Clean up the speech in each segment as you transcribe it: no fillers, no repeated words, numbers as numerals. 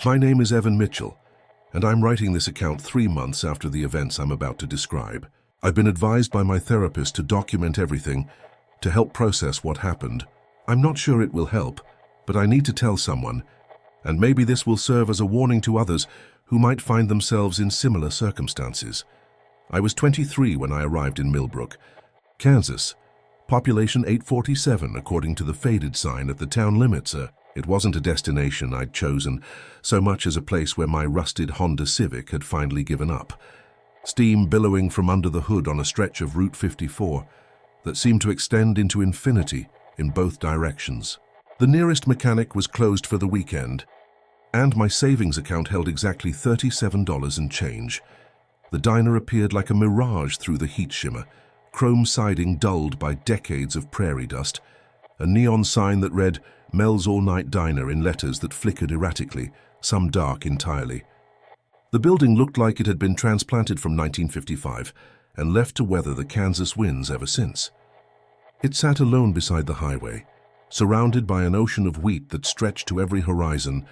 My name is Evan Mitchell, and I'm writing this account 3 months after the events I'm about to describe. I've been advised by my therapist to document everything, to help process what happened. I'm not sure it will help, but I need to tell someone, and maybe this will serve as a warning to others who might find themselves in similar circumstances. I was 23 when I arrived in Millbrook, Kansas. Population 847 according to the faded sign at the town limits. It wasn't a destination I'd chosen so much as a place where my rusted Honda Civic had finally given up. Steam billowing from under the hood on a stretch of Route 54 that seemed to extend into infinity in both directions. The nearest mechanic was closed for the weekend, and my savings account held exactly $37 and change. The diner appeared like a mirage through the heat shimmer, chrome siding dulled by decades of prairie dust, a neon sign that read Mel's All-Night Diner in letters that flickered erratically, some dark entirely. The building looked like it had been transplanted from 1955 and left to weather the Kansas winds ever since. It sat alone beside the highway, surrounded by an ocean of wheat that stretched to every horizon,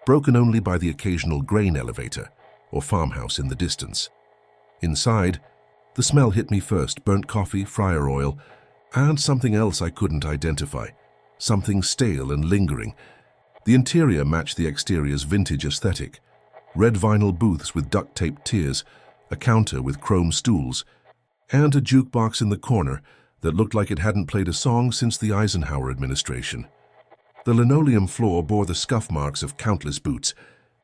broken only by the occasional grain elevator or farmhouse in the distance. Inside, the smell hit me first: burnt coffee, fryer oil, and something else I couldn't identify, something stale and lingering. The interior matched the exterior's vintage aesthetic: red vinyl booths with duct-taped tiers, a counter with chrome stools, and a jukebox in the corner that looked like it hadn't played a song since the Eisenhower administration. The linoleum floor bore the scuff marks of countless boots,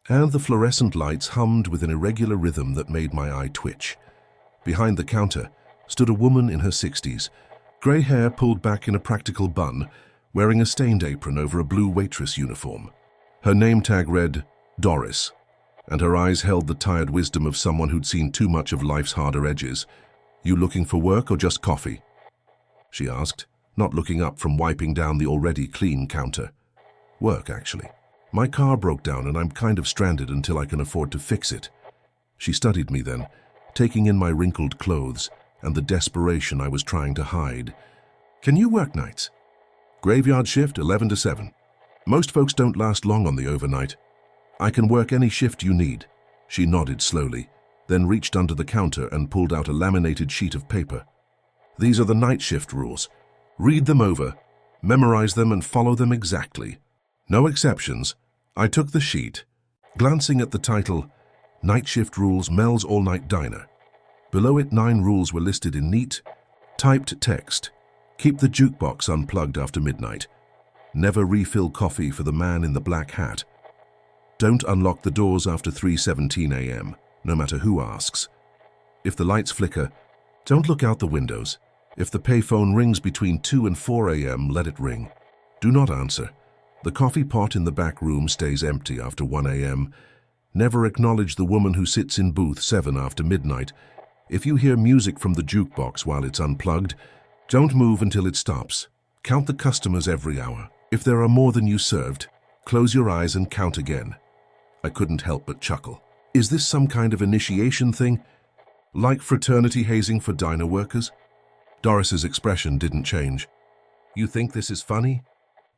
and the fluorescent lights hummed with an irregular rhythm that made my eye twitch. Behind the counter stood a woman in her 60s, grey hair pulled back in a practical bun, wearing a stained apron over a blue waitress uniform. Her name tag read Doris, and her eyes held the tired wisdom of someone who'd seen too much of life's harder edges. "You looking for work or just coffee?" she asked, not looking up from wiping down the already clean counter. "Work, actually. My car broke down and I'm kind of stranded until I can afford to fix it." She studied me then, taking in my wrinkled clothes and the desperation I was trying to hide. "Can you work nights?" "Graveyard shift, 11 to 7. Most folks don't last long on the overnight." "I can work any shift you need." She nodded slowly, then reached under the counter and pulled out a laminated sheet of paper. "These are the night shift rules. Read them over, memorize them, and follow them exactly. No exceptions." I took the sheet, glancing at the title, Night Shift Rules, Mel's All-Night Diner. Below it, 9 rules were listed in neat, typed text. Keep the jukebox unplugged after midnight. Never refill coffee for the man in the black hat. Don't unlock the doors after 3:17 a.m., no matter who asks. If the lights flicker, don't look out the windows. If the payphone rings between 2 and 4 a.m., let it ring. Do not answer. The coffee pot in the back room stays empty after 1 a.m. Never acknowledge the woman who sits in booth 7 after midnight. If you hear music from the jukebox while it's unplugged, don't move until it stops. Count the customers every hour. If there are more than you served, close your eyes and count again. I couldn't help but chuckle. Is this some kind of initiation thing? Like fraternity hazing for diner workers? Doris's expression didn't change. "You think this is funny?"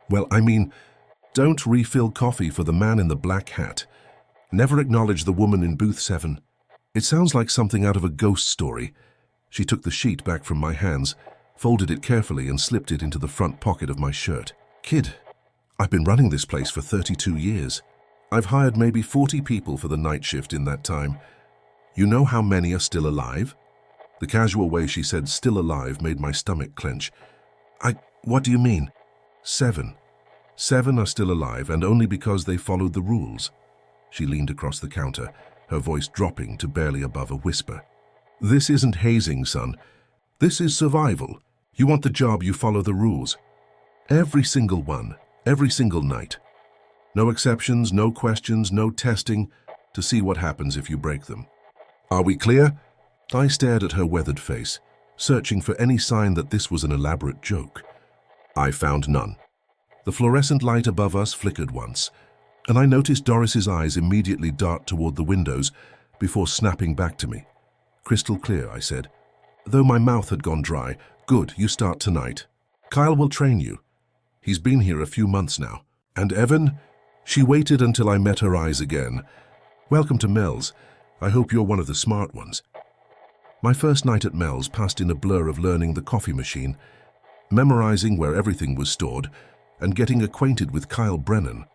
"Well, I mean, don't refill coffee for the man in the black hat. Never acknowledge the woman in booth 7. It sounds like something out of a ghost story." She took the sheet back from my hands, folded it carefully, and slipped it into the front pocket of my shirt. "Kid, I've been running this place for 32 years. I've hired maybe 40 people for the night shift in that time. You know how many are still alive?" The casual way she said "still alive" made my stomach clench. What do you mean?" 7. 7 are still alive, and only because they followed the rules." She leaned across the counter, her voice dropping to barely above a whisper. "This isn't hazing, son. This is survival. You want the job, you follow the rules. Every single one, every single night. No exceptions, no questions, no testing to see what happens if you break them. Are we clear?" I stared at her weathered face, searching for any sign that this was an elaborate joke. I found none. The fluorescent light above us flickered once, and I noticed Doris's eyes immediately dart toward the windows before snapping back to me. "Crystal clear," I said, though my mouth had gone dry. "Good, you start tonight. Kyle will train you. He's been here a few months now. And Evan," She waited until I met her eyes again. "Welcome to Mel's. I hope you're one of the smart ones." My first night at Mel's passed in a blur of learning the coffee machine, memorizing where everything was stored, and getting acquainted with Kyle Brennan,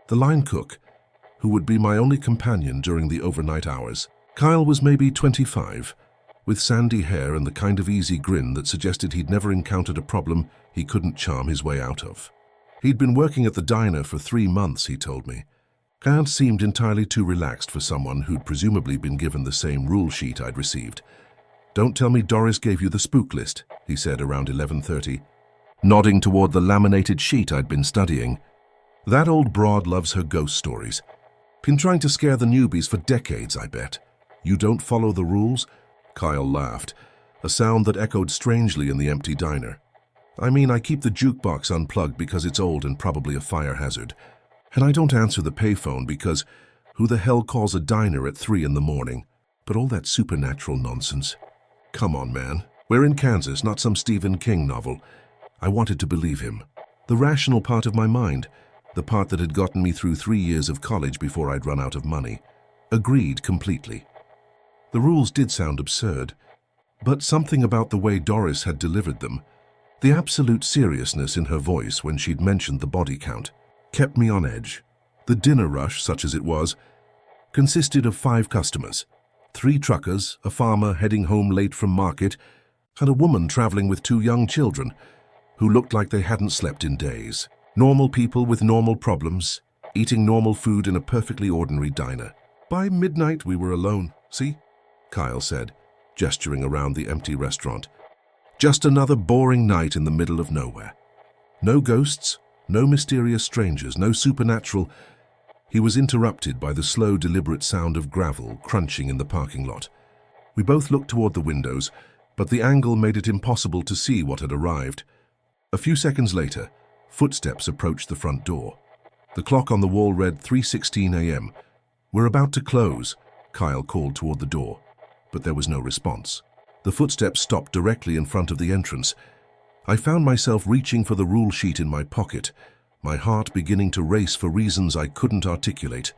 the line cook, who would be my only companion during the overnight hours. Kyle was maybe 25, with sandy hair and the kind of easy grin that suggested he'd never encountered a problem he couldn't charm his way out of. He'd been working at the diner for 3 months, he told me. Kyle seemed entirely too relaxed for someone who'd presumably been given the same rule sheet I'd received. "Don't tell me Doris gave you the spook list," he said around 11:30, nodding toward the laminated sheet I'd been studying. "That old broad loves her ghost stories. Been trying to scare the newbies for decades, I bet. You don't follow the rules?" Kyle laughed, a sound that echoed strangely in the empty diner. "I mean, I keep the jukebox unplugged because it's old and probably a fire hazard. And I don't answer the payphone because who the hell calls a diner at 3 in the morning? But all that supernatural nonsense. Come on, man. We're in Kansas, not some Stephen King novel." I wanted to believe him. The rational part of my mind, the part that had gotten me through 3 years of college before I'd run out of money, agreed completely. The rules did sound absurd, but something about the way Doris had delivered them, the absolute seriousness in her voice when she'd mentioned the body count, kept me on edge. The dinner rush, such as it was, consisted of 5 customers, 3 truckers, a farmer heading home late from market, and a woman traveling with 2 young children who looked like they hadn't slept in days. Normal people with normal problems, eating normal food in a perfectly ordinary diner. "By midnight we were alone, see?" Kyle said, gesturing around the empty restaurant. "Just another boring night in the middle of nowhere. No ghosts, no mysterious strangers, no supernatural." He was interrupted by the slow, deliberate sound of gravel crunching in the parking lot. We both looked toward the windows, but the angle made it impossible to see what had arrived. A few seconds later, footsteps approached the front door. The clock on the wall read 3:16 a.m. "We're about to close," Kyle called toward the door, but there was no response. The footsteps stopped directly in front of the entrance. I found myself reaching for the rule sheet in my pocket, my heart beginning to race for reasons I couldn't articulate.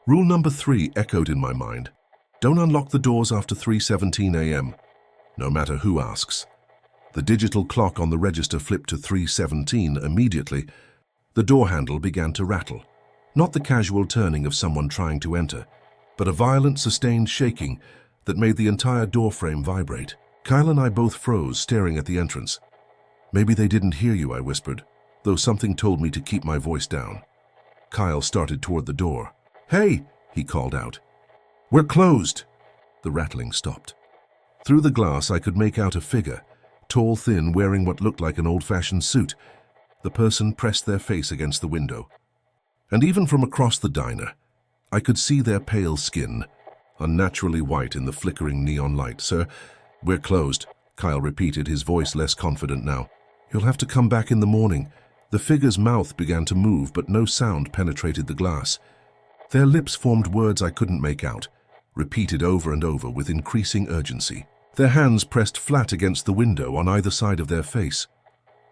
Rule number 3 echoed in my mind. Don't unlock the doors after 3:17 a.m., no matter who asks. The digital clock on the register flipped to 3:17 immediately. The door handle began to rattle. Not the casual turning of someone trying to enter, but a violent, sustained shaking that made the entire door frame vibrate. Kyle and I both froze, staring at the entrance. "Maybe they didn't hear you," I whispered, though something told me to keep my voice down. Kyle started toward the door. "Hey!" he called out. "We're closed!" The rattling stopped. Through the glass I could make out a figure, tall, thin, wearing what looked like an old-fashioned suit. The person pressed their face against the window. And even from across the diner, I could see their pale skin, unnaturally white in the flickering neon light. "Sir, we're closed," Kyle repeated, his voice less confident now. "You'll have to come back in the morning." The figure's mouth began to move, but no sound penetrated the glass. Their lips formed words I couldn't make out, repeated over and over with increasing urgency. Their hands pressed flat against the window on either side of their face.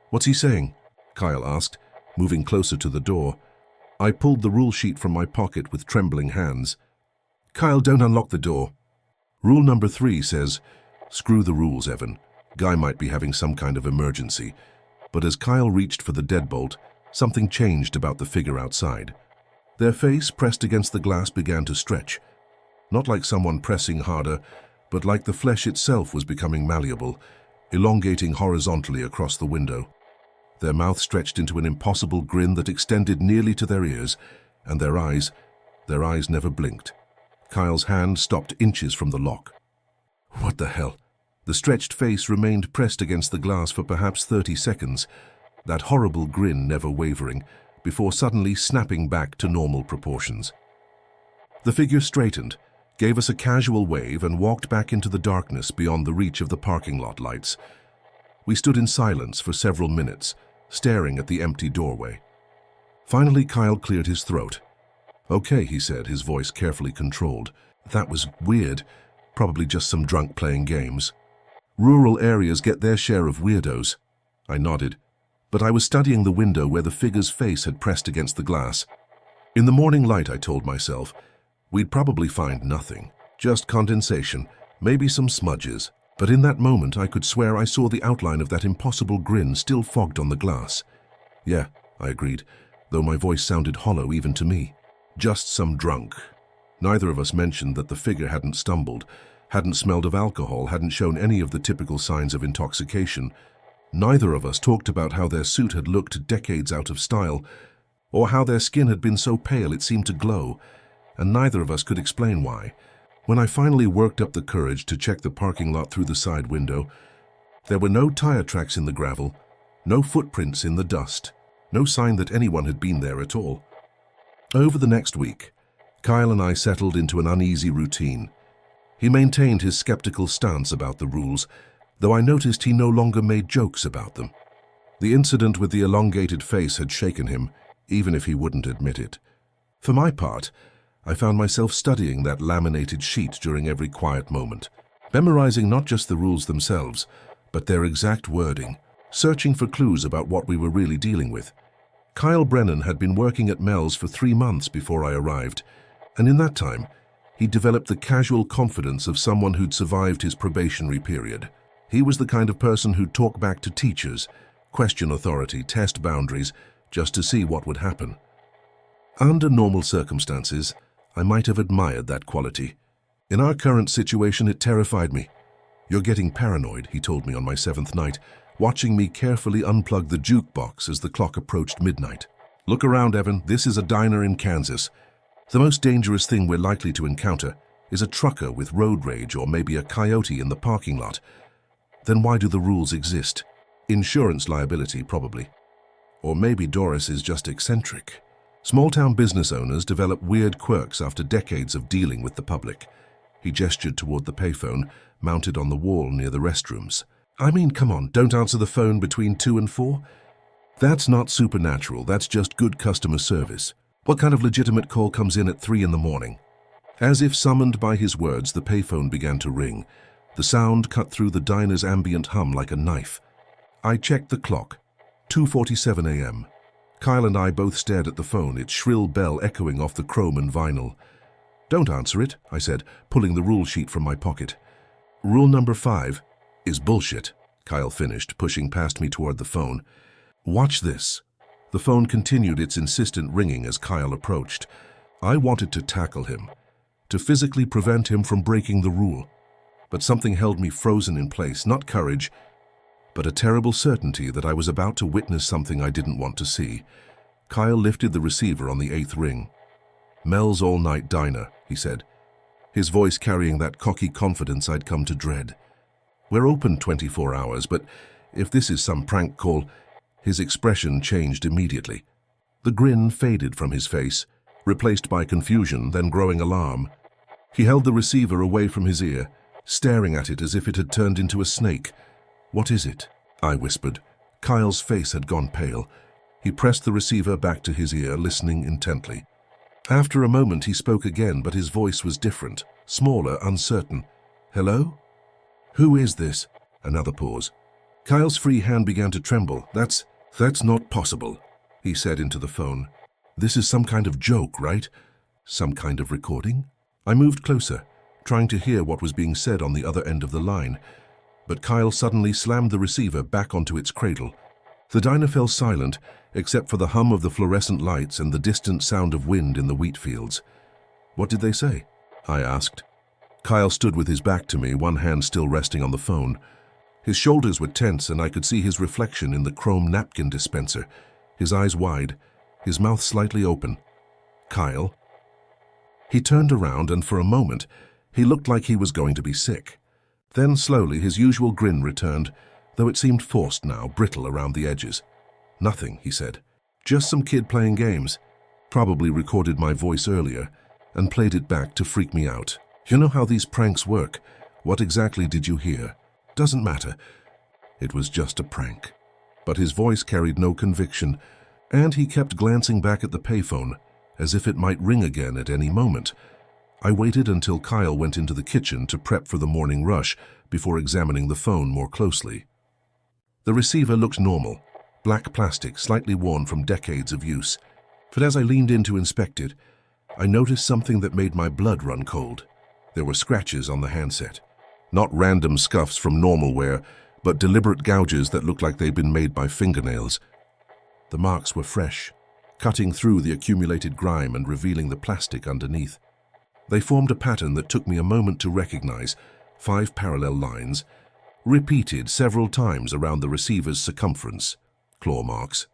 "What's he saying?" Kyle asked, moving closer to the door. I pulled the rule sheet from my pocket with trembling hands. "Kyle, don't unlock the door. Rule number 3 says..." "Screw the rules, Evan. Guy might be having some kind of emergency." But as Kyle reached for the deadbolt, something changed about the figure outside. Their face, pressed against the glass, began to stretch. Not like someone pressing harder, but like the flesh itself was becoming malleable, elongating horizontally across the window. Their mouth stretched into an impossible grin that extended nearly to their ears, and their eyes never blinked. Kyle's hand stopped inches from the lock. What the hell? The stretched face remained pressed against the glass for perhaps 30 seconds, that horrible grin never wavering, before suddenly snapping back to normal proportions. The figure straightened, gave us a casual wave, and walked back into the darkness beyond the reach of the parking lot lights. We stood in silence for several minutes, staring at the empty doorway. Finally, Kyle cleared his throat. "Okay," he said, his voice carefully controlled. "That was weird. Probably just some drunk playing games. Rural areas get their share of weirdos." I nodded, but I was studying the window where the figure's face had pressed against the glass. In the morning light, I told myself, we'd probably find nothing. Just condensation, maybe some smudges. But in that moment, I could swear I saw the outline of that impossible grin still fogged on the glass. Yeah, I agreed, though my voice sounded hollow even to me. Just some drunk. Neither of us mentioned that the figure hadn't stumbled, hadn't smelled of alcohol, hadn't shown any of the typical signs of intoxication. Neither of us talked about how their suit had looked decades out of style, or how their skin had been so pale it seemed to glow, and neither of us could explain why. When I finally worked up the courage to check the parking lot through the side window, there were no tire tracks in the gravel, no footprints in the dust, no sign that anyone had been there at all. Over the next week, Kyle and I settled into an uneasy routine. He maintained his skeptical stance about the rules, though I noticed he no longer made jokes about them. The incident with the elongated face had shaken him, even if he wouldn't admit it. For my part, I found myself studying that laminated sheet during every quiet moment, memorizing not just the rules themselves, but their exact wording, searching for clues about what we were really dealing with. Kyle Brennan had been working at Mel's for 3 months before I arrived, and in that time, he developed the casual confidence of someone who'd survived his probationary period. He was the kind of person who'd talk back to teachers, question authority, test boundaries, just to see what would happen. Under normal circumstances, I might have admired that quality. In our current situation, it terrified me. "You're getting paranoid," he told me on my 7th night, watching me carefully unplug the jukebox as the clock approached midnight. "Look around, Evan. This is a diner in Kansas. The most dangerous thing we're likely to encounter is a trucker with road rage or maybe a coyote in the parking lot. Then why do the rules exist? Insurance liability, probably. Or maybe Doris is just eccentric. Small-town business owners develop weird quirks after decades of dealing with the public." He gestured toward the payphone, mounted on the wall near the restrooms. "I mean, come on, don't answer the phone between 2 and 4? That's not supernatural, that's just good customer service. What kind of legitimate call comes in at 3 in the morning?" As if summoned by his words, the payphone began to ring. The sound cut through the diner's ambient hum like a knife. I checked the clock. 2:47 a.m. Kyle and I both stared at the phone, its shrill bell echoing off the chrome and vinyl. "Don't answer it," I said, pulling the rule sheet from my pocket. "Rule number 5 is bullshit," Kyle finished, pushing past me toward the phone. "Watch this." The phone continued its insistent ringing as Kyle approached. I wanted to tackle him, to physically prevent him from breaking the rule. But something held me frozen in place, not courage, but a terrible certainty that I was about to witness something I didn't want to see. Kyle lifted the receiver on the 8th ring. "Mel's all-night diner," he said, his voice carrying that cocky confidence I'd come to dread. "We're open 24 hours, but if this is some prank call..." His expression changed immediately. The grin faded from his face, replaced by confusion, then growing alarm. He held the receiver away from his ear, staring at it as if it had turned into a snake. "What is it?" I whispered. Kyle's face had gone pale. He pressed the receiver back to his ear, listening intently. After a moment, he spoke again, but his voice was different, smaller, uncertain. "Hello? Who is this?" Another pause. Kyle's free hand began to tremble. That's not possible," he said into the phone. "This is some kind of joke, right? Some kind of recording?" I moved closer, trying to hear what was being said on the other end of the line. But Kyle suddenly slammed the receiver back onto its cradle. The diner fell silent, except for the hum of the fluorescent lights and the distant sound of wind in the wheat fields. "What did they say?" I asked. Kyle stood with his back to me, one hand still resting on the phone. His shoulders were tense, and I could see his reflection in the chrome napkin dispenser, his eyes wide, his mouth slightly open. "Kyle?" He turned around, and for a moment, he looked like he was going to be sick. Then slowly his usual grin returned, though it seemed forced now, brittle around the edges. "Nothing," he said. "Just some kid playing games. Probably recorded my voice earlier and played it back to freak me out. You know how these pranks work. What exactly did you hear? Doesn't matter. It was just a prank." But his voice carried no conviction, and he kept glancing back at the payphone, as if it might ring again at any moment. I waited until Kyle went into the kitchen to prep for the morning rush before examining the phone more closely. The receiver looked normal, black plastic, slightly worn from decades of use. But as I leaned in to inspect it, I noticed something that made my blood run cold. There were scratches on the handset. Not random scuffs from normal wear, but deliberate gouges that looked like they'd been made by fingernails. The marks were fresh, cutting through the accumulated grime and revealing the plastic underneath. They formed a pattern that took me a moment to recognize, 5 parallel lines, repeated several times around the receiver's circumference. Claw marks.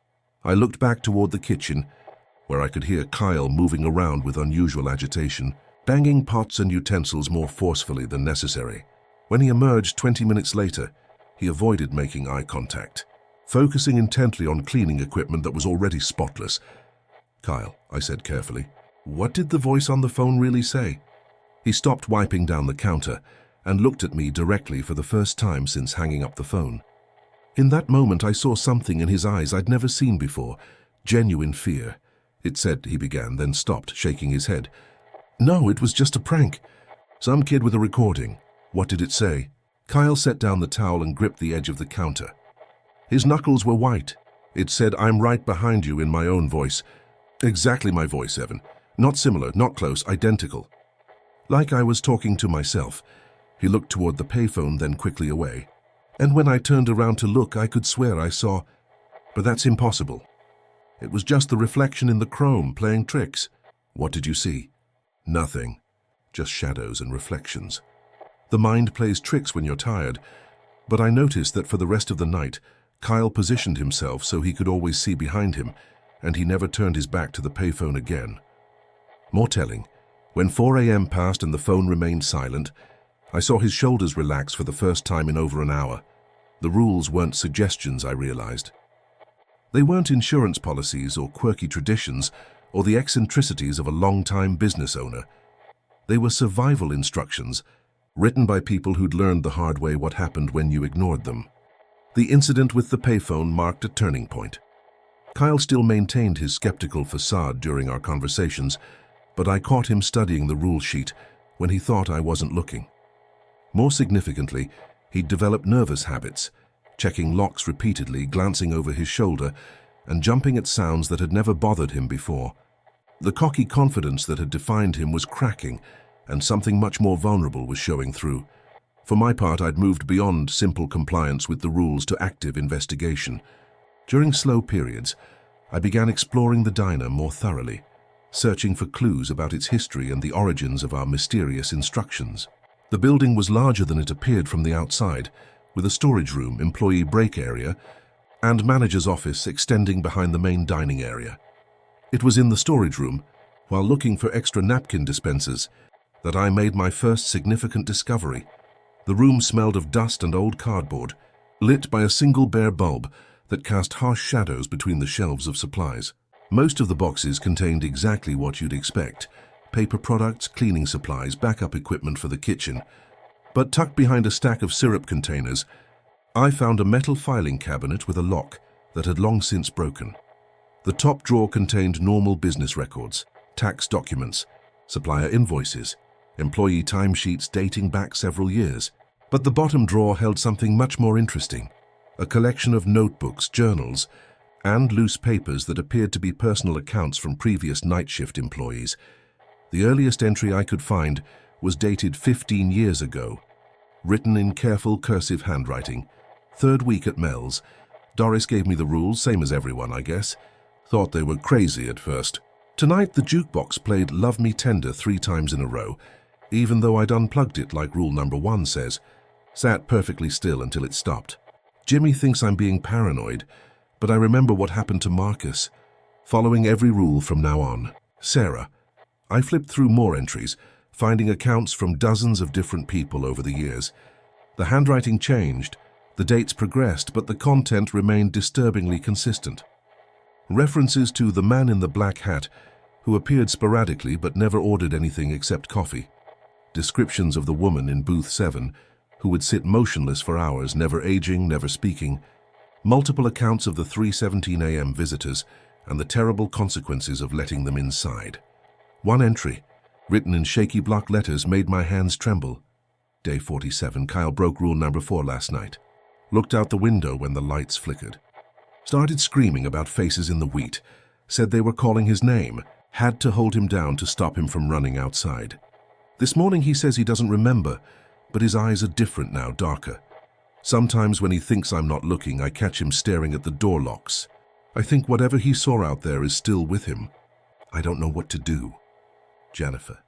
I looked back toward the kitchen, where I could hear Kyle moving around with unusual agitation, banging pots and utensils more forcefully than necessary. When he emerged 20 minutes later, he avoided making eye contact, focusing intently on cleaning equipment that was already spotless. "Kyle," I said carefully, "what did the voice on the phone really say?" He stopped wiping down the counter and looked at me directly for the first time since hanging up the phone. In that moment, I saw something in his eyes I'd never seen before, genuine fear. "It said," he began, then stopped, shaking his head. "No, it was just a prank. Some kid with a recording." "What did it say?" Kyle set down the towel and gripped the edge of the counter. His knuckles were white. It said, "I'm right behind you," in my own voice. Exactly my voice, Evan. Not similar, not close, identical. Like I was talking to myself. He looked toward the payphone, then quickly away. And when I turned around to look, I could swear I saw... But that's impossible. It was just the reflection in the chrome, playing tricks. "What did you see?" "Nothing. Just shadows and reflections." The mind plays tricks when you're tired, but I noticed that for the rest of the night, Kyle positioned himself so he could always see behind him, and he never turned his back to the payphone again. More telling, when 4 a.m. passed and the phone remained silent, I saw his shoulders relax for the first time in over an hour. The rules weren't suggestions, I realized. They weren't insurance policies or quirky traditions or the eccentricities of a long-time business owner. They were survival instructions, written by people who'd learned the hard way what happened when you ignored them. The incident with the payphone marked a turning point. Kyle still maintained his skeptical facade during our conversations, but I caught him studying the rule sheet when he thought I wasn't looking. More significantly, he'd developed nervous habits, checking locks repeatedly, glancing over his shoulder, and jumping at sounds that had never bothered him before. The cocky confidence that had defined him was cracking, and something much more vulnerable was showing through. For my part, I'd moved beyond simple compliance with the rules to active investigation. During slow periods, I began exploring the diner more thoroughly, searching for clues about its history and the origins of our mysterious instructions. The building was larger than it appeared from the outside, with a storage room, employee break area, and manager's office extending behind the main dining area. It was in the storage room, while looking for extra napkin dispensers, that I made my first significant discovery. The room smelled of dust and old cardboard, lit by a single bare bulb that cast harsh shadows between the shelves of supplies. Most of the boxes contained exactly what you'd expect: paper products, cleaning supplies, backup equipment for the kitchen. But tucked behind a stack of syrup containers, I found a metal filing cabinet with a lock that had long since broken. The top drawer contained normal business records, tax documents, supplier invoices, employee timesheets dating back several years. But the bottom drawer held something much more interesting: a collection of notebooks, journals, and loose papers that appeared to be personal accounts from previous night shift employees. The earliest entry I could find was dated 15 years ago, written in careful cursive handwriting. "Third week at Mel's. Doris gave me the rules, same as everyone, I guess. Thought they were crazy at first. Tonight the jukebox played Love Me Tender 3 times in a row, even though I'd unplugged it like rule number 1 says. Sat perfectly still until it stopped. Jimmy thinks I'm being paranoid, but I remember what happened to Marcus. Following every rule from now on. Sarah." I flipped through more entries, finding accounts from dozens of different people over the years. The handwriting changed, the dates progressed, but the content remained disturbingly consistent. References to the man in the black hat, who appeared sporadically but never ordered anything except coffee. Descriptions of the woman in booth 7, who would sit motionless for hours, never aging, never speaking. Multiple accounts of the 3:17 a.m. visitors and the terrible consequences of letting them inside. One entry, written in shaky block letters, made my hands tremble. Day 47, Kyle broke rule number 4 last night. Looked out the window when the lights flickered. Started screaming about faces in the wheat. said they were calling his name, had to hold him down to stop him from running outside. This morning he says he doesn't remember, but his eyes are different now, darker. Sometimes when he thinks I'm not looking, I catch him staring at the door locks. I think whatever he saw out there is still with him. I don't know what to do. Jennifer.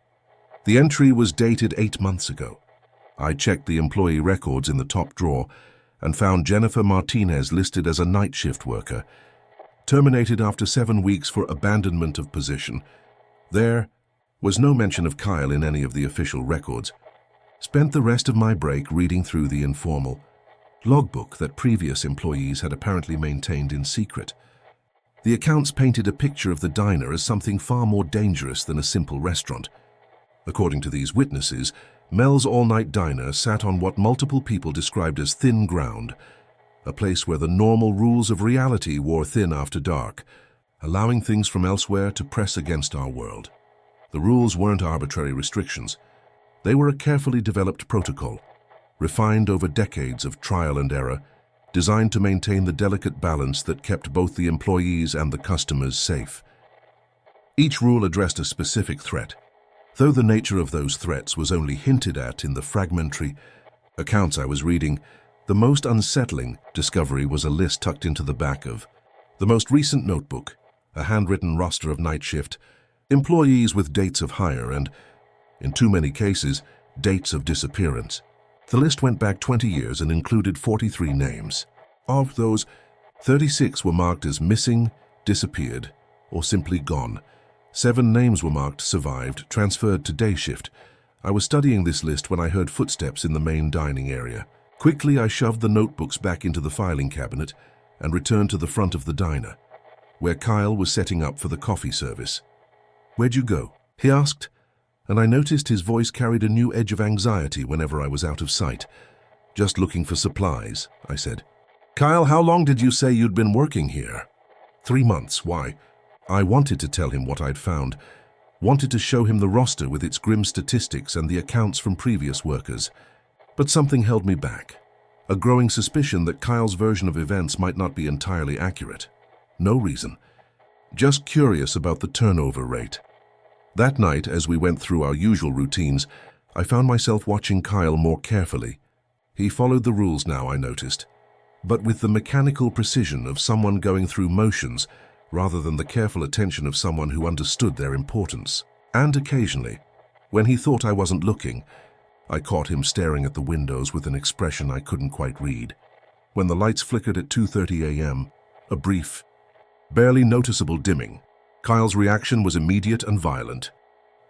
The entry was dated 8 months ago. I checked the employee records in the top drawer and found Jennifer Martinez listed as a night shift worker, terminated after 7 weeks for abandonment of position. There was no mention of Kyle in any of the official records. Spent the rest of my break reading through the informal logbook that previous employees had apparently maintained in secret. The accounts painted a picture of the diner as something far more dangerous than a simple restaurant. According to these witnesses, Mel's all-night diner sat on what multiple people described as thin ground, a place where the normal rules of reality wore thin after dark, allowing things from elsewhere to press against our world. The rules weren't arbitrary restrictions. They were a carefully developed protocol, refined over decades of trial and error, designed to maintain the delicate balance that kept both the employees and the customers safe. Each rule addressed a specific threat, though the nature of those threats was only hinted at in the fragmentary accounts I was reading. The most unsettling discovery was a list tucked into the back of the most recent notebook, a handwritten roster of night shift employees with dates of hire and, in too many cases, dates of disappearance. The list went back 20 years and included 43 names. Of those, 36 were marked as missing, disappeared, or simply gone. 7 names were marked survived, transferred to day shift. I was studying this list when I heard footsteps in the main dining area. Quickly, I shoved the notebooks back into the filing cabinet and returned to the front of the diner, where Kyle was setting up for the coffee service. "Where'd you go?" he asked, and I noticed his voice carried a new edge of anxiety whenever I was out of sight. "Just looking for supplies," I said. "Kyle, how long did you say you'd been working here?" 3 months. Why? I wanted to tell him what I'd found, wanted to show him the roster with its grim statistics and the accounts from previous workers. But something held me back, a growing suspicion that Kyle's version of events might not be entirely accurate. No reason. Just curious about the turnover rate. That night, as we went through our usual routines, I found myself watching Kyle more carefully. He followed the rules now, I noticed, but with the mechanical precision of someone going through motions rather than the careful attention of someone who understood their importance. And occasionally, when he thought I wasn't looking, I caught him staring at the windows with an expression I couldn't quite read. When the lights flickered at 2:30 a.m., a brief, barely noticeable dimming, Kyle's reaction was immediate and violent.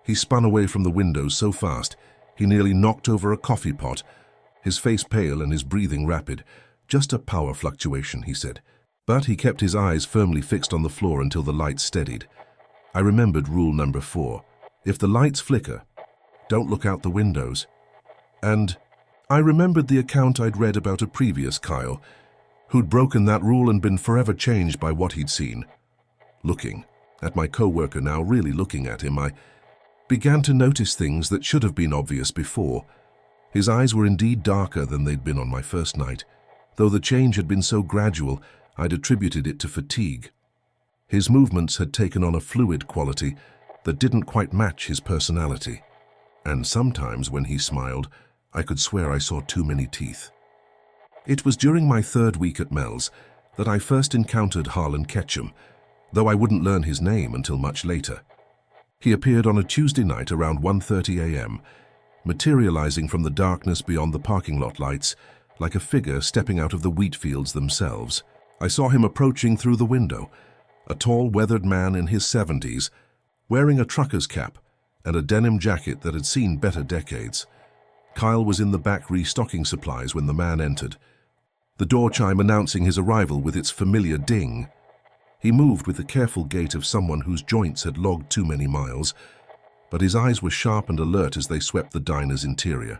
He spun away from the windows so fast, he nearly knocked over a coffee pot, his face pale and his breathing rapid. "Just a power fluctuation," he said. But he kept his eyes firmly fixed on the floor until the lights steadied. I remembered rule number 4. If the lights flicker, don't look out the windows. And I remembered the account I'd read about a previous Kyle, who'd broken that rule and been forever changed by what he'd seen. Looking at my co-worker now, really looking at him, I began to notice things that should have been obvious before. His eyes were indeed darker than they'd been on my first night. Though the change had been so gradual, I'd attributed it to fatigue. His movements had taken on a fluid quality that didn't quite match his personality. And sometimes when he smiled, I could swear I saw too many teeth. It was during my 3rd week at Mel's that I first encountered Harlan Ketchum, though I wouldn't learn his name until much later. He appeared on a Tuesday night around 1:30 a.m., materializing from the darkness beyond the parking lot lights, like a figure stepping out of the wheat fields themselves. I saw him approaching through the window, a tall, weathered man in his 70s, wearing a trucker's cap and a denim jacket that had seen better decades. Kyle was in the back restocking supplies when the man entered, the door chime announcing his arrival with its familiar ding. He moved with the careful gait of someone whose joints had logged too many miles, but his eyes were sharp and alert as they swept the diner's interior.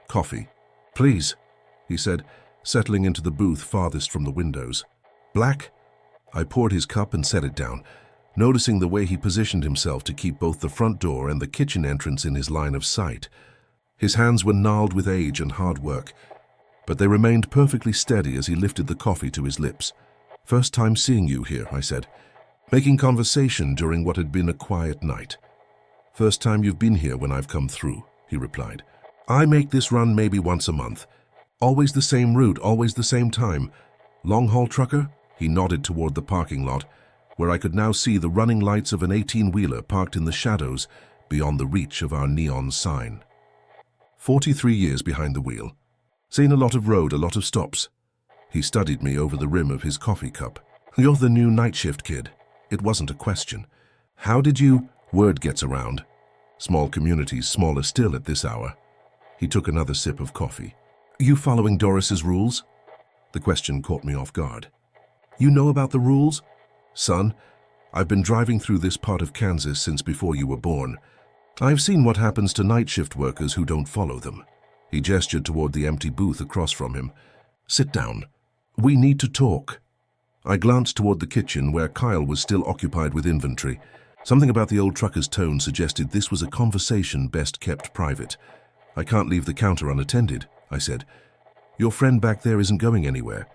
"Coffee, please," he said, settling into the booth farthest from the windows. "Black?" I poured his cup and set it down, noticing the way he positioned himself to keep both the front door and the kitchen entrance in his line of sight. His hands were gnarled with age and hard work, but they remained perfectly steady as he lifted the coffee to his lips. "First time seeing you here," I said. making conversation during what had been a quiet night. "First time you've been here when I've come through," he replied. "I make this run maybe once a month. Always the same route, always the same time. Long-haul trucker?" He nodded toward the parking lot, where I could now see the running lights of an 18-wheeler parked in the shadows beyond the reach of our neon sign. 43 years behind the wheel. Seen a lot of road, a lot of stops. He studied me over the rim of his coffee cup. "You're the new night shift kid." It wasn't a question. "How did you—" "Word gets around. Small communities, smaller still at this hour." He took another sip of coffee. "You following Doris's rules?" The question caught me off guard. "You know about the rules?" "Son, I've been driving through this part of Kansas since before you were born. I've seen what happens to night shift workers who don't follow them." He gestured toward the empty booth across from him. "Sit down. We need to talk." I glanced toward the kitchen where Kyle was still occupied with inventory. Something about the old trucker's tone suggested this was a conversation best kept private. "I can't leave the counter unattended," I said. "Your friend back there isn't going anywhere.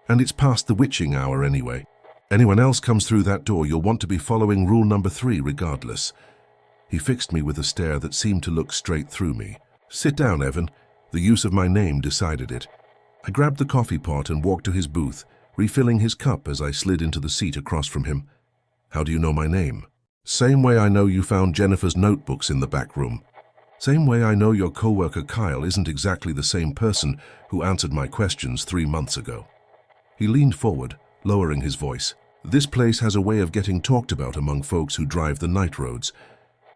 And it's past the witching hour anyway. Anyone else comes through that door, you'll want to be following rule number 3 regardless." He fixed me with a stare that seemed to look straight through me. "Sit down, Evan." The use of my name decided it. I grabbed the coffee pot and walked to his booth, refilling his cup as I slid into the seat across from him. "How do you know my name?" "Same way I know you found Jennifer's notebooks in the back room. Same way I know your coworker Kyle isn't exactly the same person who answered my questions 3 months ago." He leaned forward, lowering his voice. "This place has a way of getting talked about among folks who drive the night roads.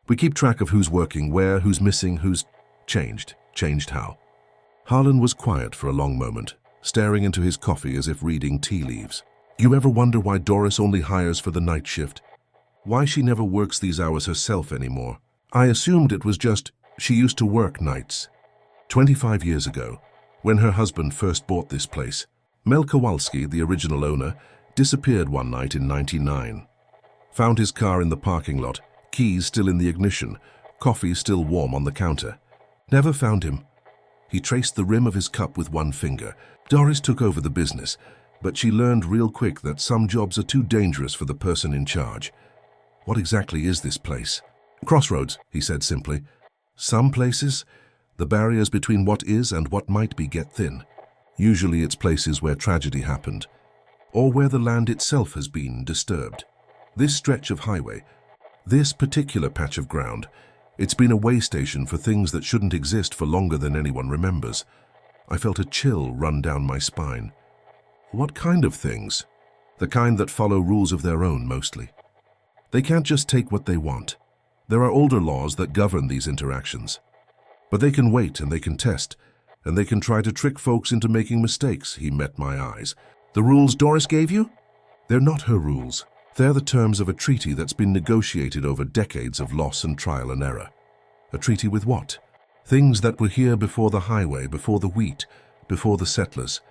We keep track of who's working where, who's missing, who's changed. Changed how?" Harlan was quiet for a long moment, staring into his coffee as if reading tea leaves. "You ever wonder why Doris only hires for the night shift? Why she never works these hours herself anymore? I assumed it was just she used to work nights. 25 years ago, when her husband first bought this place, Mel Kowalski, the original owner, disappeared one night in '99. Found his car in the parking lot, keys still in the ignition, coffee still warm on the counter. Never found him." He traced the rim of his cup with one finger. "Doris took over the business, but she learned real quick that some jobs are too dangerous for the person in charge." "What exactly is this place?" "Crossroads," he said simply. "Some places, the barriers between what is and what might be get thin. Usually it's places where tragedy happened, or where the land itself has been disturbed. This stretch of highway, this particular patch of ground, it's been a way station for things that shouldn't exist for longer than anyone remembers." I felt a chill run down my spine. "What kind of things?" "The kind that follow rules of their own, mostly. They can't just take what they want. There are older laws that govern these interactions. But they can wait and they can test, and they can try to trick folks into making mistakes." He met my eyes. "The rules Doris gave you?" "They're not her rules. They're the terms of a treaty that's been negotiated over decades of loss and trial and error." "A treaty with what?" "Things that were here before the highway, before the wheat, before the settlers.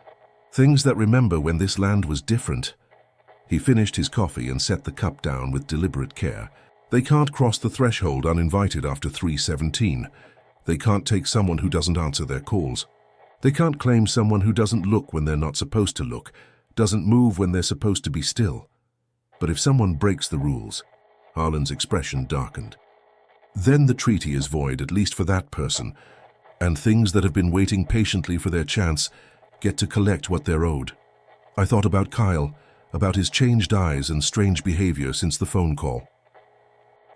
Things that remember when this land was different." He finished his coffee and set the cup down with deliberate care. "They can't cross the threshold uninvited after 3:17. They can't take someone who doesn't answer their calls. They can't claim someone who doesn't look when they're not supposed to look, doesn't move when they're supposed to be still. But if someone breaks the rules," Harlan's expression darkened, "then the treaty is void, at least for that person, and things that have been waiting patiently for their chance get to collect what they're owed." I thought about Kyle, about his changed eyes and strange behavior since the phone call.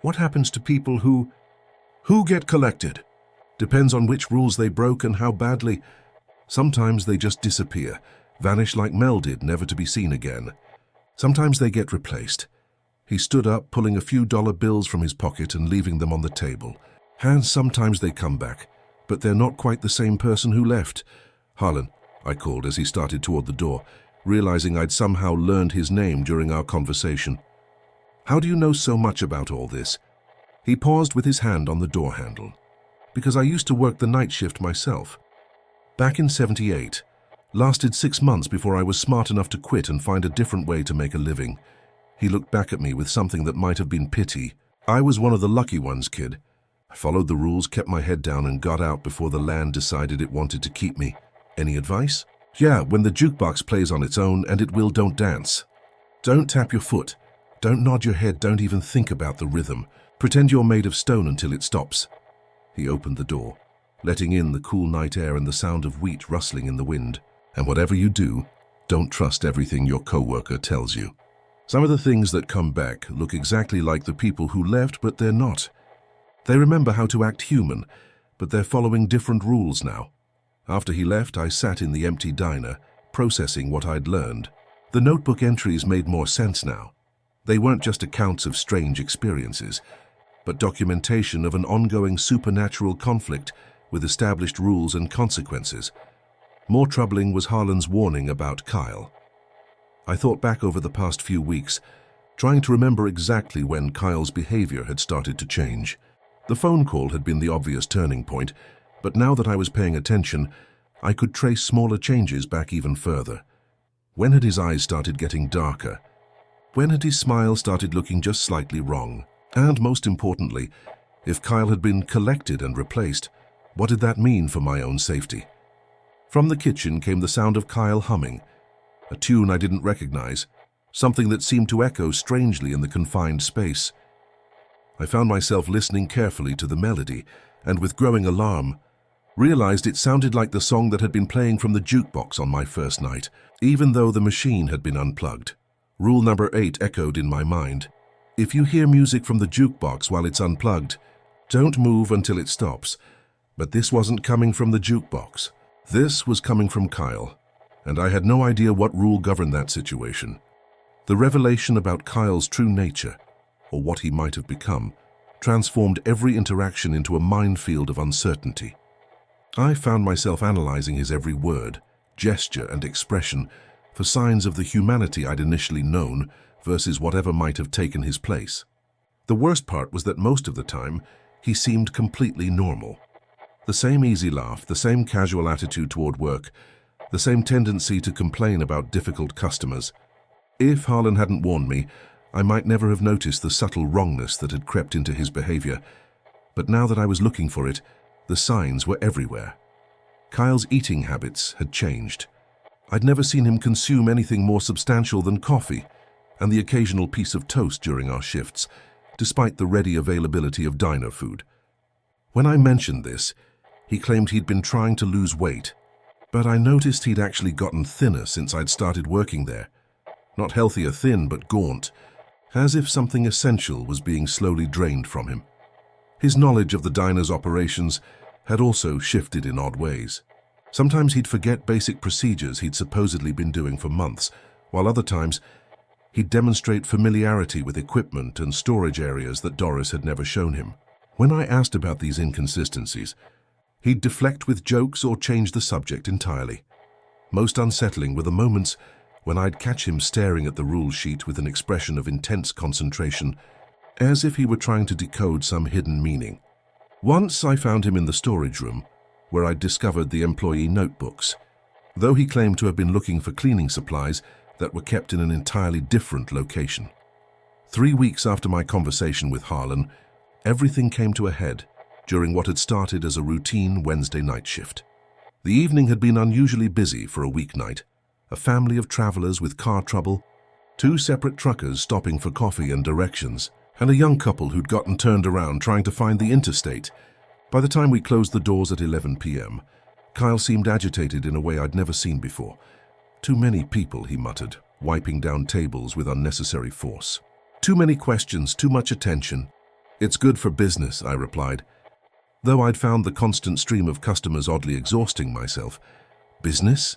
"What happens to people who get collected?" "Depends on which rules they broke and how badly. Sometimes they just disappear, vanish like Mel did, never to be seen again. Sometimes they get replaced." He stood up, pulling a few dollar bills from his pocket and leaving them on the table. "And sometimes they come back, but they're not quite the same person who left." "Harlan," I called as he started toward the door, realizing I'd somehow learned his name during our conversation. "How do you know so much about all this?" He paused with his hand on the door handle. "Because I used to work the night shift myself. Back in '78. Lasted 6 months before I was smart enough to quit and find a different way to make a living." He looked back at me with something that might have been pity. "I was one of the lucky ones, kid. I followed the rules, kept my head down, and got out before the land decided it wanted to keep me. Any advice?" "Yeah, when the jukebox plays on its own and it will, don't dance. Don't tap your foot. Don't nod your head, don't even think about the rhythm. Pretend you're made of stone until it stops. He opened the door, letting in the cool night air and the sound of wheat rustling in the wind. And whatever you do, don't trust everything your coworker tells you. Some of the things that come back look exactly like the people who left, but they're not. They remember how to act human, but they're following different rules now. After he left, I sat in the empty diner, processing what I'd learned. The notebook entries made more sense now. They weren't just accounts of strange experiences, but documentation of an ongoing supernatural conflict with established rules and consequences. More troubling was Harlan's warning about Kyle. I thought back over the past few weeks, trying to remember exactly when Kyle's behavior had started to change. The phone call had been the obvious turning point, but now that I was paying attention, I could trace smaller changes back even further. When had his eyes started getting darker? When had his smile started looking just slightly wrong? And most importantly, if Kyle had been collected and replaced, what did that mean for my own safety? From the kitchen came the sound of Kyle humming, a tune I didn't recognize, something that seemed to echo strangely in the confined space. I found myself listening carefully to the melody, and with growing alarm, realized it sounded like the song that had been playing from the jukebox on my first night, even though the machine had been unplugged. Rule number 8 echoed in my mind. If you hear music from the jukebox while it's unplugged, don't move until it stops. But this wasn't coming from the jukebox. This was coming from Kyle, and I had no idea what rule governed that situation. The revelation about Kyle's true nature, or what he might have become, transformed every interaction into a minefield of uncertainty. I found myself analyzing his every word, gesture, and expression for signs of the humanity I'd initially known versus whatever might have taken his place. The worst part was that most of the time, he seemed completely normal. The same easy laugh, the same casual attitude toward work, the same tendency to complain about difficult customers. If Harlan hadn't warned me, I might never have noticed the subtle wrongness that had crept into his behavior. But now that I was looking for it, the signs were everywhere. Kyle's eating habits had changed. I'd never seen him consume anything more substantial than coffee and the occasional piece of toast during our shifts, despite the ready availability of diner food. When I mentioned this, he claimed he'd been trying to lose weight, but I noticed he'd actually gotten thinner since I'd started working there. Not healthy or thin, but gaunt, as if something essential was being slowly drained from him. His knowledge of the diner's operations had also shifted in odd ways. Sometimes he'd forget basic procedures he'd supposedly been doing for months, while other times he'd demonstrate familiarity with equipment and storage areas that Doris had never shown him. When I asked about these inconsistencies, he'd deflect with jokes or change the subject entirely. Most unsettling were the moments when I'd catch him staring at the rule sheet with an expression of intense concentration, as if he were trying to decode some hidden meaning. Once I found him in the storage room, where I'd discovered the employee notebooks, though he claimed to have been looking for cleaning supplies that were kept in an entirely different location. 3 weeks after my conversation with Harlan, everything came to a head during what had started as a routine Wednesday night shift. The evening had been unusually busy for a weeknight. A family of travelers with car trouble, 2 separate truckers stopping for coffee and directions, and a young couple who'd gotten turned around trying to find the interstate. By the time we closed the doors at 11 p.m., Kyle seemed agitated in a way I'd never seen before. "Too many people," he muttered, wiping down tables with unnecessary force. "Too many questions, too much attention." "It's good for business," I replied, though I'd found the constant stream of customers oddly exhausting myself. "Business?"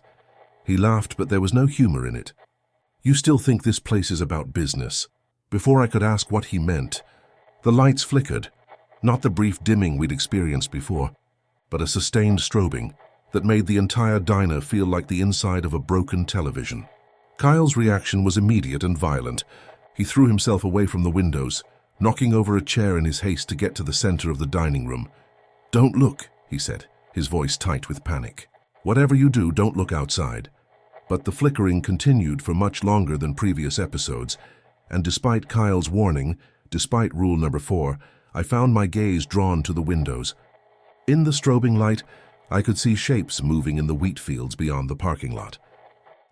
He laughed, but there was no humor in it. "You still think this place is about business?" Before I could ask what he meant, the lights flickered, not the brief dimming we'd experienced before, but a sustained strobing that made the entire diner feel like the inside of a broken television. Kyle's reaction was immediate and violent. He threw himself away from the windows, knocking over a chair in his haste to get to the center of the dining room. "Don't look," he said, his voice tight with panic. "Whatever you do, don't look outside." But the flickering continued for much longer than previous episodes, and despite Kyle's warning, despite rule number 4, I found my gaze drawn to the windows. In the strobing light, I could see shapes moving in the wheat fields beyond the parking lot.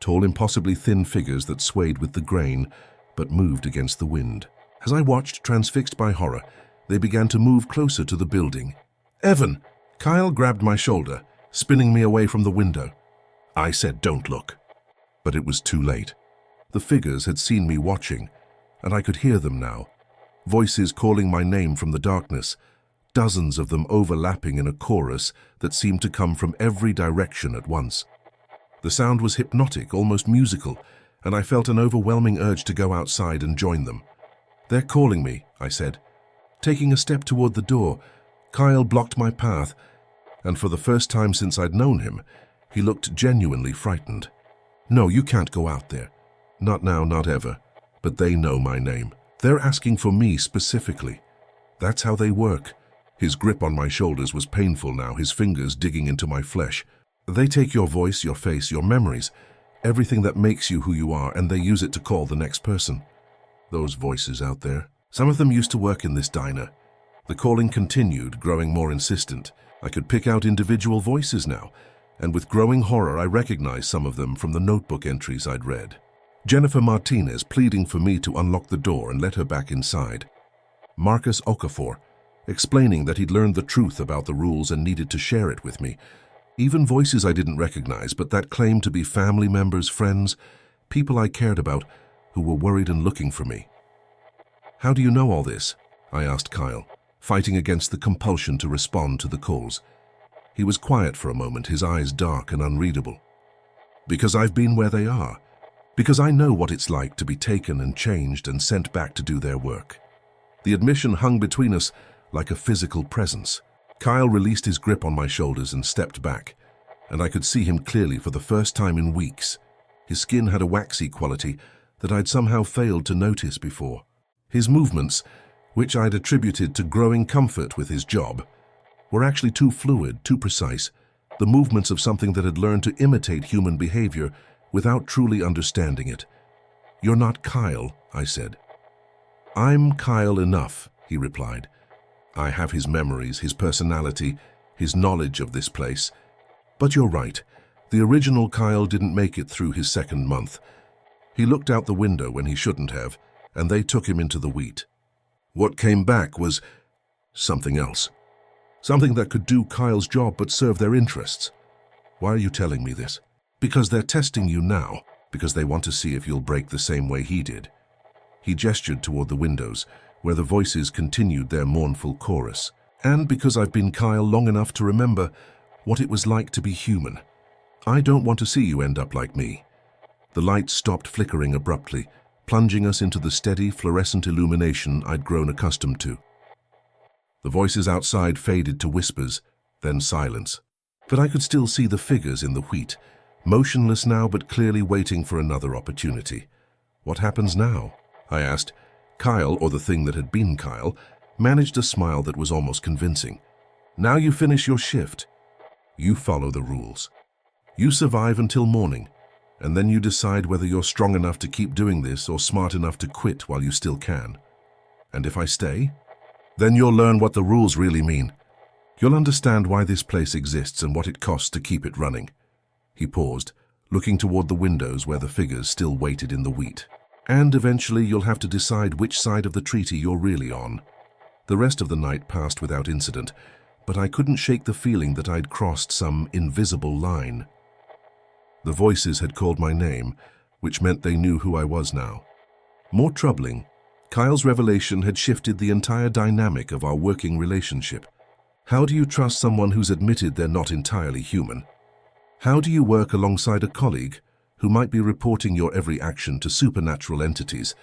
Tall, impossibly thin figures that swayed with the grain, but moved against the wind. As I watched, transfixed by horror, they began to move closer to the building. "Evan!" Kyle grabbed my shoulder, spinning me away from the window. I said, "Don't look." But it was too late. The figures had seen me watching, and I could hear them now. Voices calling my name from the darkness, dozens of them overlapping in a chorus that seemed to come from every direction at once. The sound was hypnotic, almost musical, and I felt an overwhelming urge to go outside and join them. "They're calling me," I said. Taking a step toward the door, Kyle blocked my path, and for the first time since I'd known him, he looked genuinely frightened. "No, you can't go out there. Not now, not ever. But they know my name. They're asking for me specifically. That's how they work." His grip on my shoulders was painful now, his fingers digging into my flesh. "They take your voice, your face, your memories, everything that makes you who you are, and they use it to call the next person. Those voices out there. Some of them used to work in this diner." The calling continued, growing more insistent. I could pick out individual voices now, and with growing horror I recognized some of them from the notebook entries I'd read. Jennifer Martinez pleading for me to unlock the door and let her back inside. Marcus Okafor explaining that he'd learned the truth about the rules and needed to share it with me. Even voices I didn't recognize, but that claimed to be family members, friends, people I cared about, who were worried and looking for me. "How do you know all this?" I asked Kyle, fighting against the compulsion to respond to the calls. He was quiet for a moment, his eyes dark and unreadable. "Because I've been where they are. Because I know what it's like to be taken and changed and sent back to do their work." The admission hung between us like a physical presence. Kyle released his grip on my shoulders and stepped back, and I could see him clearly for the first time in weeks. His skin had a waxy quality that I'd somehow failed to notice before. His movements, which I'd attributed to growing comfort with his job, were actually too fluid, too precise, the movements of something that had learned to imitate human behavior without truly understanding it. "You're not Kyle," I said. "I'm Kyle enough," he replied. "I have his memories, his personality, his knowledge of this place. But you're right, the original Kyle didn't make it through his second month. He looked out the window when he shouldn't have, and they took him into the wheat. What came back was something else. Something that could do Kyle's job but serve their interests. Why are you telling me this? Because they're testing you now, because they want to see if you'll break the same way he did." He gestured toward the windows, where the voices continued their mournful chorus. "And because I've been Kyle long enough to remember what it was like to be human. I don't want to see you end up like me." The lights stopped flickering abruptly, plunging us into the steady, fluorescent illumination I'd grown accustomed to. The voices outside faded to whispers, then silence. But I could still see the figures in the wheat, motionless now but clearly waiting for another opportunity. "What happens now?" I asked. Kyle, or the thing that had been Kyle, managed a smile that was almost convincing. "Now you finish your shift. You follow the rules. You survive until morning, and then you decide whether you're strong enough to keep doing this or smart enough to quit while you still can. And if I stay, then you'll learn what the rules really mean. You'll understand why this place exists and what it costs to keep it running." He paused, looking toward the windows where the figures still waited in the wheat. "And eventually you'll have to decide which side of the treaty you're really on." The rest of the night passed without incident, but I couldn't shake the feeling that I'd crossed some invisible line. The voices had called my name, which meant they knew who I was now. More troubling, Kyle's revelation had shifted the entire dynamic of our working relationship. How do you trust someone who's admitted they're not entirely human? How do you work alongside a colleague who might be reporting your every action to supernatural entities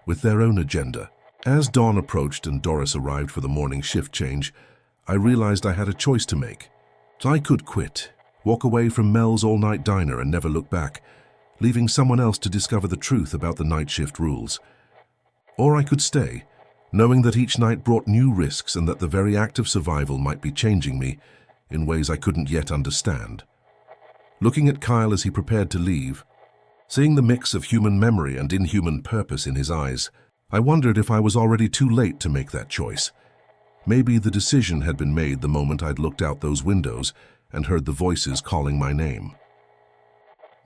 with their own agenda? As dawn approached and Doris arrived for the morning shift change, I realized I had a choice to make. I could quit, walk away from Mel's all-night diner and never look back, leaving someone else to discover the truth about the night shift rules. Or I could stay, knowing that each night brought new risks and that the very act of survival might be changing me in ways I couldn't yet understand. Looking at Kyle as he prepared to leave, seeing the mix of human memory and inhuman purpose in his eyes, I wondered if I was already too late to make that choice. Maybe the decision had been made the moment I'd looked out those windows and heard the voices calling my name.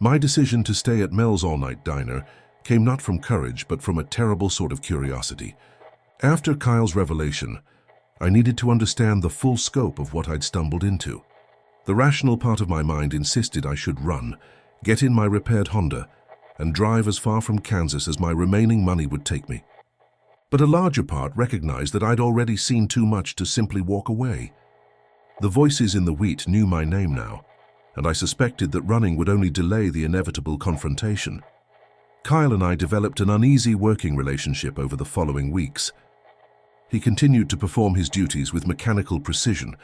My decision to stay at Mel's all-night diner came not from courage but from a terrible sort of curiosity. After Kyle's revelation, I needed to understand the full scope of what I'd stumbled into. The rational part of my mind insisted I should run, get in my repaired Honda, and drive as far from Kansas as my remaining money would take me. But a larger part recognized that I'd already seen too much to simply walk away. The voices in the wheat knew my name now, and I suspected that running would only delay the inevitable confrontation. Kyle and I developed an uneasy working relationship over the following weeks. He continued to perform his duties with mechanical precision,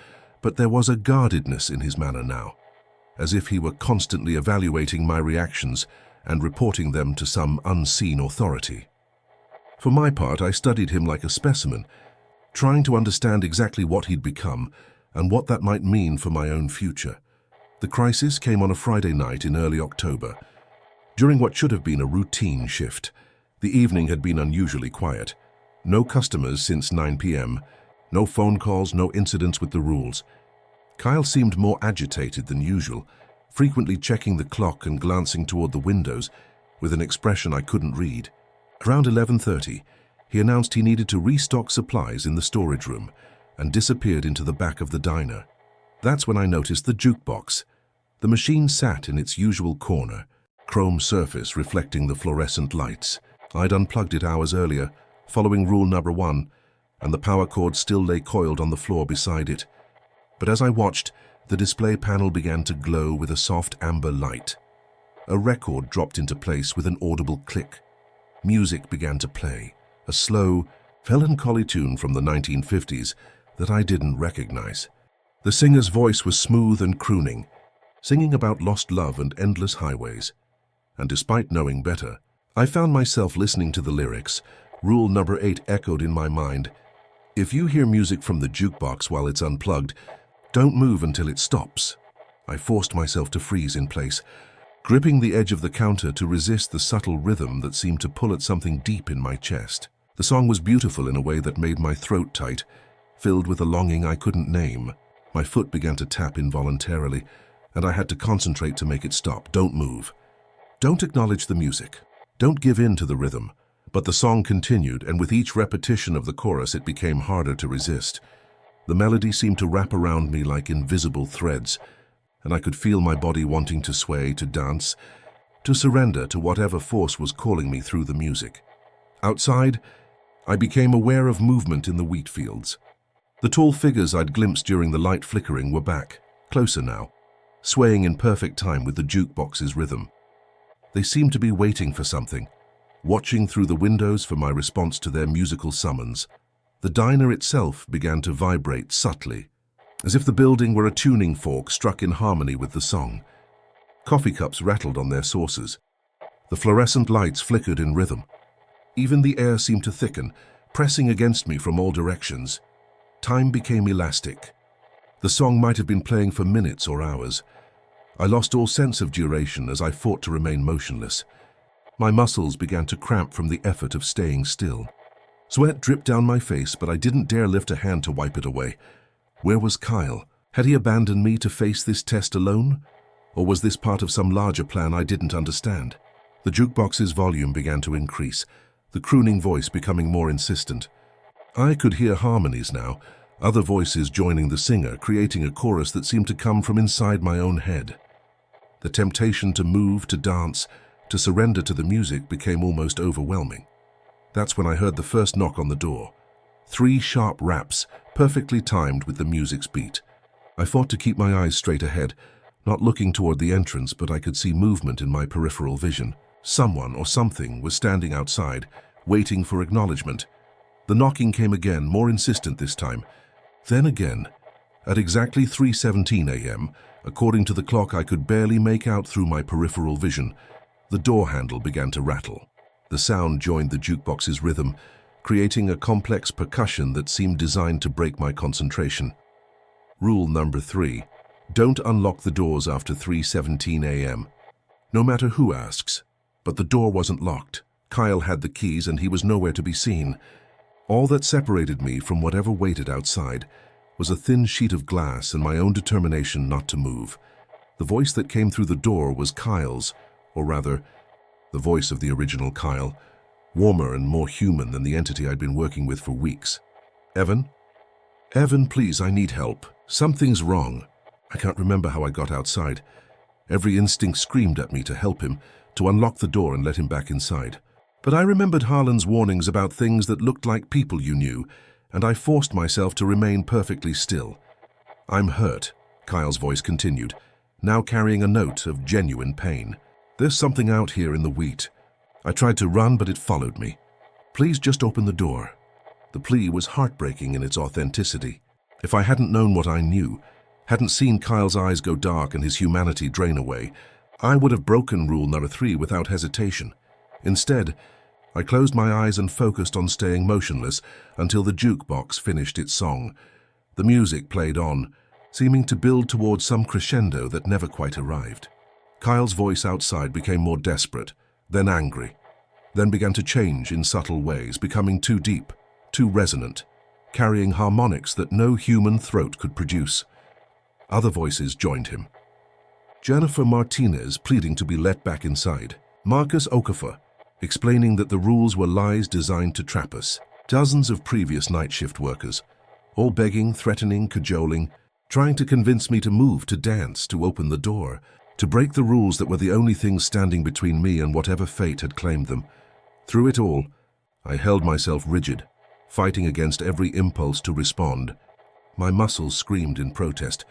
but there was a guardedness in his manner now, as if he were constantly evaluating my reactions and reporting them to some unseen authority. For my part, I studied him like a specimen, trying to understand exactly what he'd become and what that might mean for my own future. The crisis came on a Friday night in early October. During what should have been a routine shift, the evening had been unusually quiet. No customers since 9 p.m., no phone calls, no incidents with the rules. Kyle seemed more agitated than usual, frequently checking the clock and glancing toward the windows with an expression I couldn't read. Around 11:30, he announced he needed to restock supplies in the storage room and disappeared into the back of the diner. That's when I noticed the jukebox. The machine sat in its usual corner, chrome surface reflecting the fluorescent lights. I'd unplugged it hours earlier, following rule number 1, and the power cord still lay coiled on the floor beside it. But as I watched, the display panel began to glow with a soft amber light. A record dropped into place with an audible click. Music began to play, a slow, melancholy tune from the 1950s that I didn't recognize. The singer's voice was smooth and crooning, singing about lost love and endless highways. And despite knowing better, I found myself listening to the lyrics. Rule number 8 echoed in my mind. If you hear music from the jukebox while it's unplugged, don't move until it stops. I forced myself to freeze in place, gripping the edge of the counter to resist the subtle rhythm that seemed to pull at something deep in my chest. The song was beautiful in a way that made my throat tight, filled with a longing I couldn't name. My foot began to tap involuntarily, and I had to concentrate to make it stop. Don't move. Don't acknowledge the music. Don't give in to the rhythm. But the song continued, and with each repetition of the chorus it became harder to resist. The melody seemed to wrap around me like invisible threads, and I could feel my body wanting to sway, to dance, to surrender to whatever force was calling me through the music. Outside, I became aware of movement in the wheat fields. The tall figures I'd glimpsed during the light flickering were back, closer now, swaying in perfect time with the jukebox's rhythm. They seemed to be waiting for something, watching through the windows for my response to their musical summons. The diner itself began to vibrate subtly, as if the building were a tuning fork struck in harmony with the song. Coffee cups rattled on their saucers. The fluorescent lights flickered in rhythm. Even the air seemed to thicken, pressing against me from all directions. Time became elastic. The song might have been playing for minutes or hours. I lost all sense of duration as I fought to remain motionless. My muscles began to cramp from the effort of staying still. Sweat dripped down my face, but I didn't dare lift a hand to wipe it away. Where was Kyle? Had he abandoned me to face this test alone? Or was this part of some larger plan I didn't understand? The jukebox's volume began to increase, the crooning voice becoming more insistent. I could hear harmonies now, other voices joining the singer, creating a chorus that seemed to come from inside my own head. The temptation to move, to dance, to surrender to the music became almost overwhelming. That's when I heard the first knock on the door. 3 sharp raps, perfectly timed with the music's beat. I fought to keep my eyes straight ahead, not looking toward the entrance, but I could see movement in my peripheral vision. Someone or something was standing outside, waiting for acknowledgement. The knocking came again, more insistent this time. Then again. At exactly 3:17 a.m., according to the clock I could barely make out through my peripheral vision, the door handle began to rattle. The sound joined the jukebox's rhythm, creating a complex percussion that seemed designed to break my concentration. Rule number 3. Don't unlock the doors after 3:17 a.m. No matter who asks. But the door wasn't locked. Kyle had the keys and he was nowhere to be seen. All that separated me from whatever waited outside was a thin sheet of glass and my own determination not to move. The voice that came through the door was Kyle's, or rather, the voice of the original Kyle, warmer and more human than the entity I'd been working with for weeks. "Evan? Evan, please, I need help. Something's wrong." I can't remember how I got outside. Every instinct screamed at me to help him, to unlock the door and let him back inside. But I remembered Harlan's warnings about things that looked like people you knew, and I forced myself to remain perfectly still. "I'm hurt," Kyle's voice continued, now carrying a note of genuine pain. "There's something out here in the wheat. I tried to run, but it followed me. Please just open the door." The plea was heartbreaking in its authenticity. If I hadn't known what I knew, hadn't seen Kyle's eyes go dark and his humanity drain away, I would have broken rule number 3 without hesitation. Instead, I closed my eyes and focused on staying motionless until the jukebox finished its song. The music played on, seeming to build towards some crescendo that never quite arrived. Kyle's voice outside became more desperate, then angry, then began to change in subtle ways, becoming too deep, too resonant, carrying harmonics that no human throat could produce. Other voices joined him. Jennifer Martinez pleading to be let back inside. Marcus Okafor explaining that the rules were lies designed to trap us. Dozens of previous night shift workers, all begging, threatening, cajoling, trying to convince me to move, to dance, to open the door, to break the rules that were the only things standing between me and whatever fate had claimed them. Through it all, I held myself rigid, fighting against every impulse to respond. My muscles screamed in protest.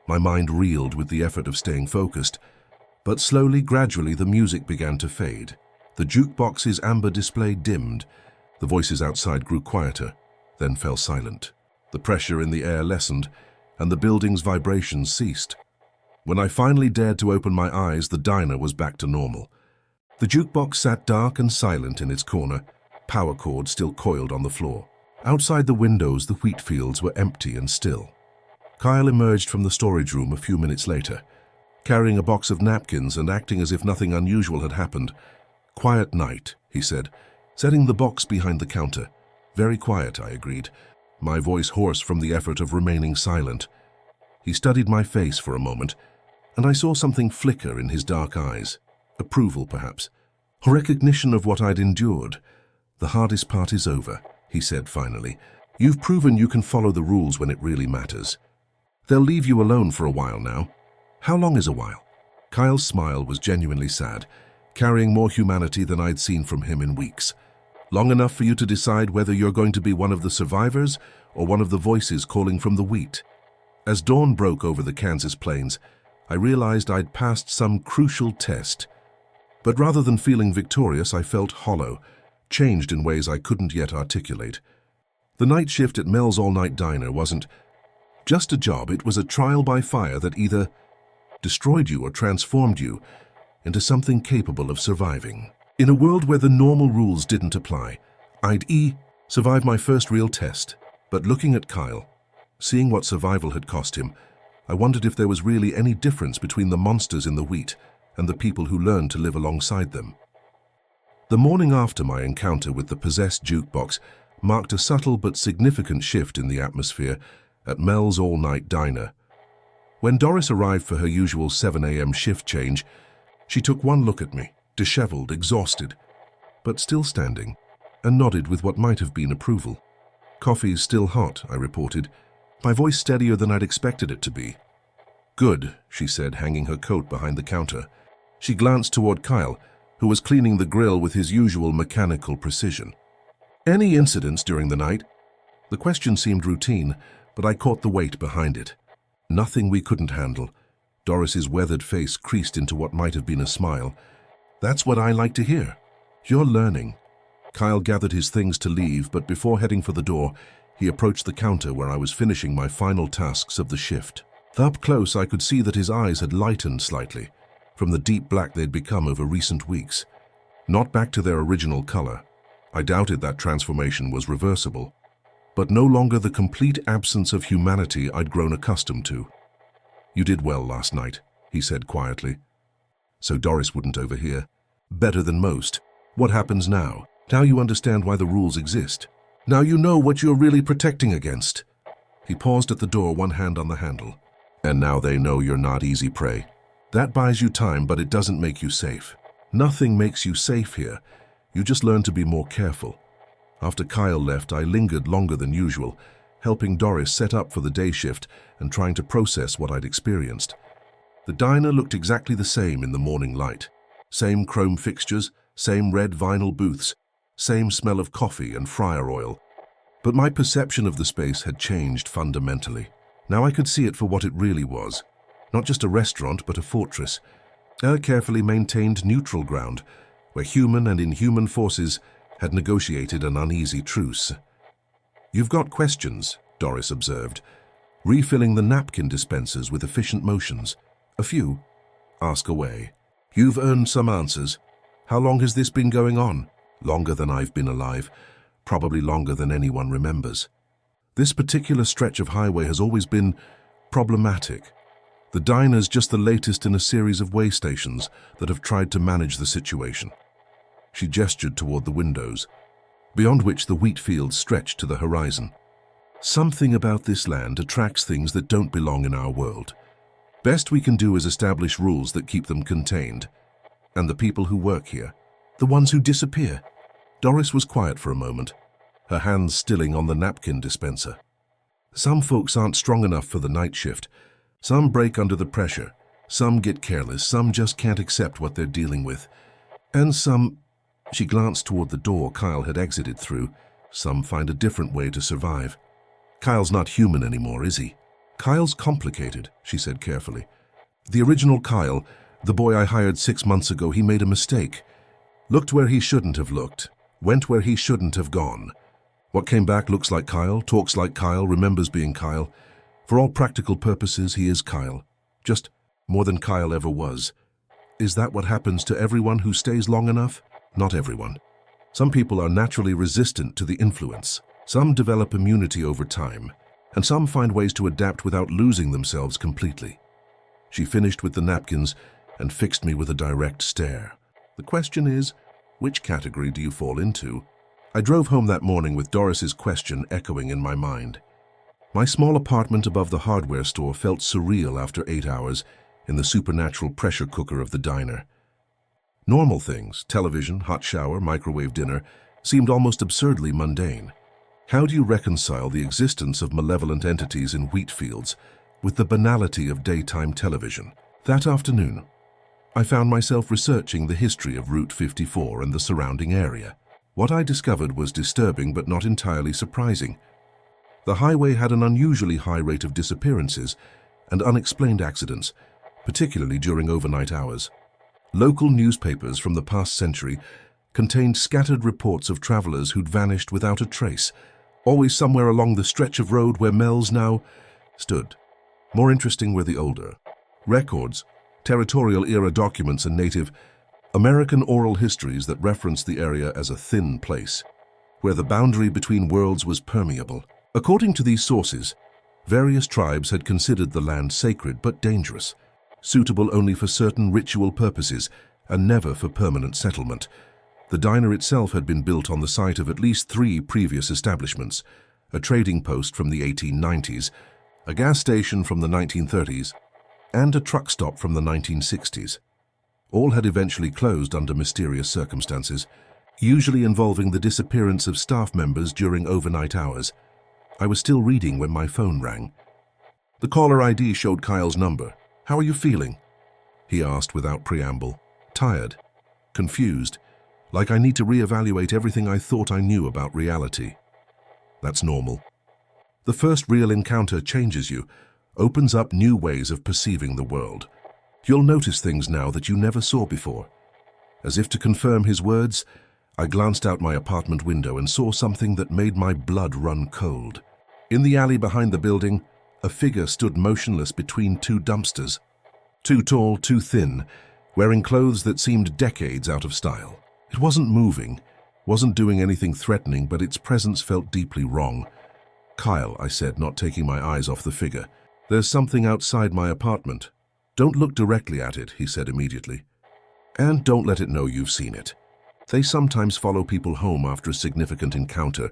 My mind reeled with the effort of staying focused. But slowly, gradually, the music began to fade. The jukebox's amber display dimmed. The voices outside grew quieter, then fell silent. The pressure in the air lessened, and the building's vibrations ceased. When I finally dared to open my eyes, the diner was back to normal. The jukebox sat dark and silent in its corner, power cord still coiled on the floor. Outside the windows, the wheat fields were empty and still. Kyle emerged from the storage room a few minutes later, carrying a box of napkins and acting as if nothing unusual had happened. "Quiet night," he said, setting the box behind the counter. "Very quiet," I agreed, my voice hoarse from the effort of remaining silent. He studied my face for a moment, and I saw something flicker in his dark eyes. Approval, perhaps. A recognition of what I'd endured. "The hardest part is over," he said finally. "You've proven you can follow the rules when it really matters. They'll leave you alone for a while now." "How long is a while?" Kyle's smile was genuinely sad, carrying more humanity than I'd seen from him in weeks. "Long enough for you to decide whether you're going to be one of the survivors or one of the voices calling from the wheat." As dawn broke over the Kansas plains, I realized I'd passed some crucial test. But rather than feeling victorious, I felt hollow, changed in ways I couldn't yet articulate. The night shift at Mel's all-night diner wasn't just a job, it was a trial by fire that either destroyed you or transformed you into something capable of surviving. In a world where the normal rules didn't apply, I'd survive my first real test. But looking at Kyle, seeing what survival had cost him, I wondered if there was really any difference between the monsters in the wheat and the people who learned to live alongside them. The morning after my encounter with the possessed jukebox marked a subtle but significant shift in the atmosphere at Mel's all-night diner. When Doris arrived for her usual 7 a.m. shift change, she took one look at me, disheveled, exhausted, but still standing, and nodded with what might have been approval. "Coffee's still hot," I reported, my voice steadier than I'd expected it to be. "Good," she said, hanging her coat behind the counter. She glanced toward Kyle, who was cleaning the grill with his usual mechanical precision. "Any incidents during the night?" The question seemed routine, but I caught the weight behind it. "Nothing we couldn't handle." Doris's weathered face creased into what might have been a smile. "That's what I like to hear. You're learning." Kyle gathered his things to leave, but before heading for the door, he approached the counter where I was finishing my final tasks of the shift. Up close, I could see that his eyes had lightened slightly, from the deep black they'd become over recent weeks. Not back to their original color. I doubted that transformation was reversible, but no longer the complete absence of humanity I'd grown accustomed to. "You did well last night," he said quietly, so Doris wouldn't overhear. "Better than most. What happens now? Now you understand why the rules exist. Now you know what you're really protecting against." He paused at the door, one hand on the handle. "And now they know you're not easy prey. That buys you time, but it doesn't make you safe. Nothing makes you safe here. You just learn to be more careful. After Kyle left, I lingered longer than usual, helping Doris set up for the day shift and trying to process what I'd experienced. The diner looked exactly the same in the morning light. Same chrome fixtures, same red vinyl booths, same smell of coffee and fryer oil. But my perception of the space had changed fundamentally. Now I could see it for what it really was. Not just a restaurant, but a fortress. A carefully maintained neutral ground, where human and inhuman forces had negotiated an uneasy truce. "You've got questions," Doris observed, refilling the napkin dispensers with efficient motions. "A few. Ask away. You've earned some answers. How long has this been going on?" "Longer than I've been alive. Probably longer than anyone remembers. This particular stretch of highway has always been problematic. The diner's just the latest in a series of way stations that have tried to manage the situation." She gestured toward the windows, beyond which the wheat fields stretched to the horizon. "Something about this land attracts things that don't belong in our world. Best we can do is establish rules that keep them contained. And the people who work here, the ones who disappear." Doris was quiet for a moment, her hands stilling on the napkin dispenser. "Some folks aren't strong enough for the night shift. Some break under the pressure. Some get careless. Some just can't accept what they're dealing with. And some..." She glanced toward the door Kyle had exited through. "Some find a different way to survive." "Kyle's not human anymore, is he?" "Kyle's complicated," she said carefully. "The original Kyle, the boy I hired 6 months ago, he made a mistake. Looked where he shouldn't have looked. Went where he shouldn't have gone. What came back looks like Kyle, talks like Kyle, remembers being Kyle. For all practical purposes, he is Kyle. Just more than Kyle ever was. Is that what happens to everyone who stays long enough? Not everyone. Some people are naturally resistant to the influence. Some develop immunity over time, and some find ways to adapt without losing themselves completely." She finished with the napkins and fixed me with a direct stare. "The question is, which category do you fall into?" I drove home that morning with Doris's question echoing in my mind. My small apartment above the hardware store felt surreal after 8 hours in the supernatural pressure cooker of the diner. Normal things, television, hot shower, microwave dinner, seemed almost absurdly mundane. How do you reconcile the existence of malevolent entities in wheat fields with the banality of daytime television? That afternoon, I found myself researching the history of Route 54 and the surrounding area. What I discovered was disturbing but not entirely surprising. The highway had an unusually high rate of disappearances and unexplained accidents, particularly during overnight hours. Local newspapers from the past century contained scattered reports of travelers who'd vanished without a trace, always somewhere along the stretch of road where Mel's now stood. More interesting were the older records, territorial-era documents and Native American oral histories that referenced the area as a thin place, where the boundary between worlds was permeable. According to these sources, various tribes had considered the land sacred but dangerous, suitable only for certain ritual purposes and never for permanent settlement. The diner itself had been built on the site of at least 3 previous establishments, a trading post from the 1890s, a gas station from the 1930s, and a truck stop from the 1960s. All had eventually closed under mysterious circumstances, usually involving the disappearance of staff members during overnight hours. I was still reading when my phone rang. The caller ID showed Kyle's number. "How are you feeling?" he asked without preamble. "Tired. Confused. Like I need to reevaluate everything I thought I knew about reality." "That's normal. The first real encounter changes you, opens up new ways of perceiving the world. You'll notice things now that you never saw before." As if to confirm his words, I glanced out my apartment window and saw something that made my blood run cold. In the alley behind the building, a figure stood motionless between 2 dumpsters. Too tall, too thin, wearing clothes that seemed decades out of style. It wasn't moving, wasn't doing anything threatening, but its presence felt deeply wrong. "Kyle," I said, not taking my eyes off the figure, "there's something outside my apartment." "Don't look directly at it," he said immediately. "And don't let it know you've seen it. They sometimes follow people home after a significant encounter,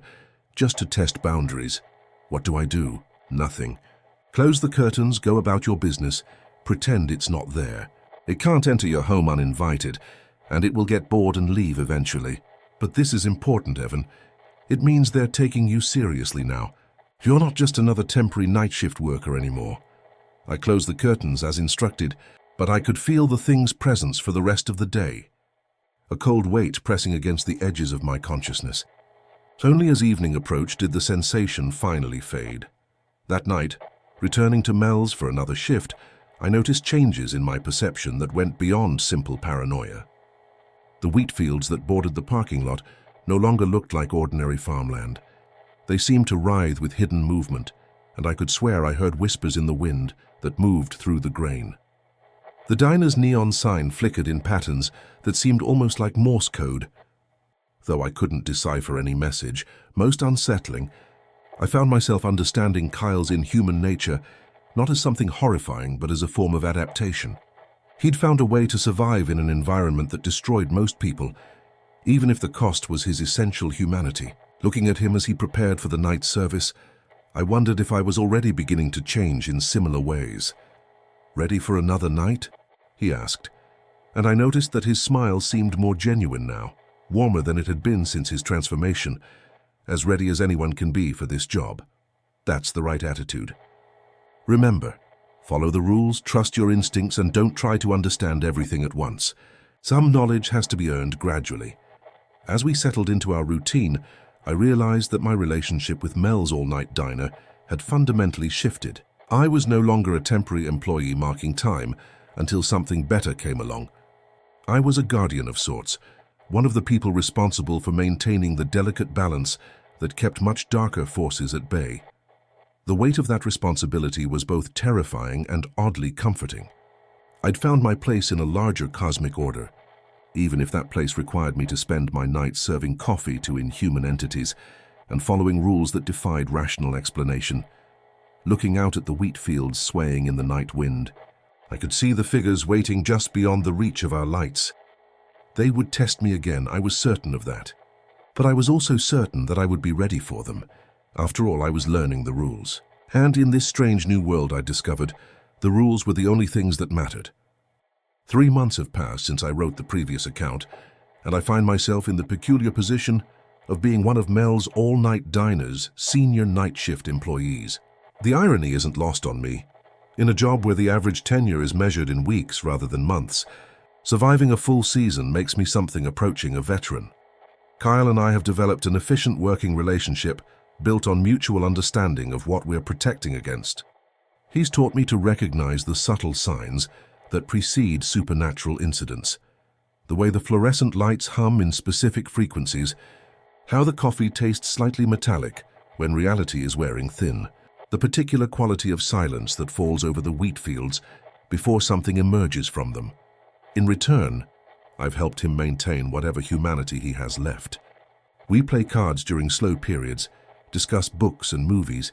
just to test boundaries." "What do I do?" "Nothing. Close the curtains, go about your business, pretend it's not there. It can't enter your home uninvited, and it will get bored and leave eventually. But this is important, Evan. It means they're taking you seriously now. You're not just another temporary night shift worker anymore. I closed the curtains as instructed, but I could feel the thing's presence for the rest of the day. A cold weight pressing against the edges of my consciousness. Only as evening approached did the sensation finally fade. That night, returning to Mel's for another shift, I noticed changes in my perception that went beyond simple paranoia. The wheat fields that bordered the parking lot no longer looked like ordinary farmland. They seemed to writhe with hidden movement, and I could swear I heard whispers in the wind that moved through the grain. The diner's neon sign flickered in patterns that seemed almost like Morse code. Though I couldn't decipher any message, most unsettling, I found myself understanding Kyle's inhuman nature not as something horrifying but as a form of adaptation. He'd found a way to survive in an environment that destroyed most people, even if the cost was his essential humanity. Looking at him as he prepared for the night service, I wondered if I was already beginning to change in similar ways. "Ready for another night?" he asked, and I noticed that his smile seemed more genuine now, warmer than it had been since his transformation, as ready as anyone can be for this job. That's the right attitude. Remember, follow the rules, trust your instincts, and don't try to understand everything at once. Some knowledge has to be earned gradually. As we settled into our routine, I realized that my relationship with Mel's all-night diner had fundamentally shifted. I was no longer a temporary employee marking time until something better came along. I was a guardian of sorts, one of the people responsible for maintaining the delicate balance that kept much darker forces at bay. The weight of that responsibility was both terrifying and oddly comforting. I'd found my place in a larger cosmic order, even if that place required me to spend my nights serving coffee to inhuman entities and following rules that defied rational explanation. Looking out at the wheat fields swaying in the night wind, I could see the figures waiting just beyond the reach of our lights. They would test me again, I was certain of that. But I was also certain that I would be ready for them. After all, I was learning the rules. And in this strange new world I discovered, the rules were the only things that mattered. 3 months have passed since I wrote the previous account, and I find myself in the peculiar position of being one of Mel's all-night diner's senior night shift employees. The irony isn't lost on me. In a job where the average tenure is measured in weeks rather than months, surviving a full season makes me something approaching a veteran. Kyle and I have developed an efficient working relationship built on mutual understanding of what we're protecting against. He's taught me to recognize the subtle signs that precede supernatural incidents, the way the fluorescent lights hum in specific frequencies, how the coffee tastes slightly metallic when reality is wearing thin, the particular quality of silence that falls over the wheat fields before something emerges from them. In return, I've helped him maintain whatever humanity he has left. We play cards during slow periods, discuss books and movies,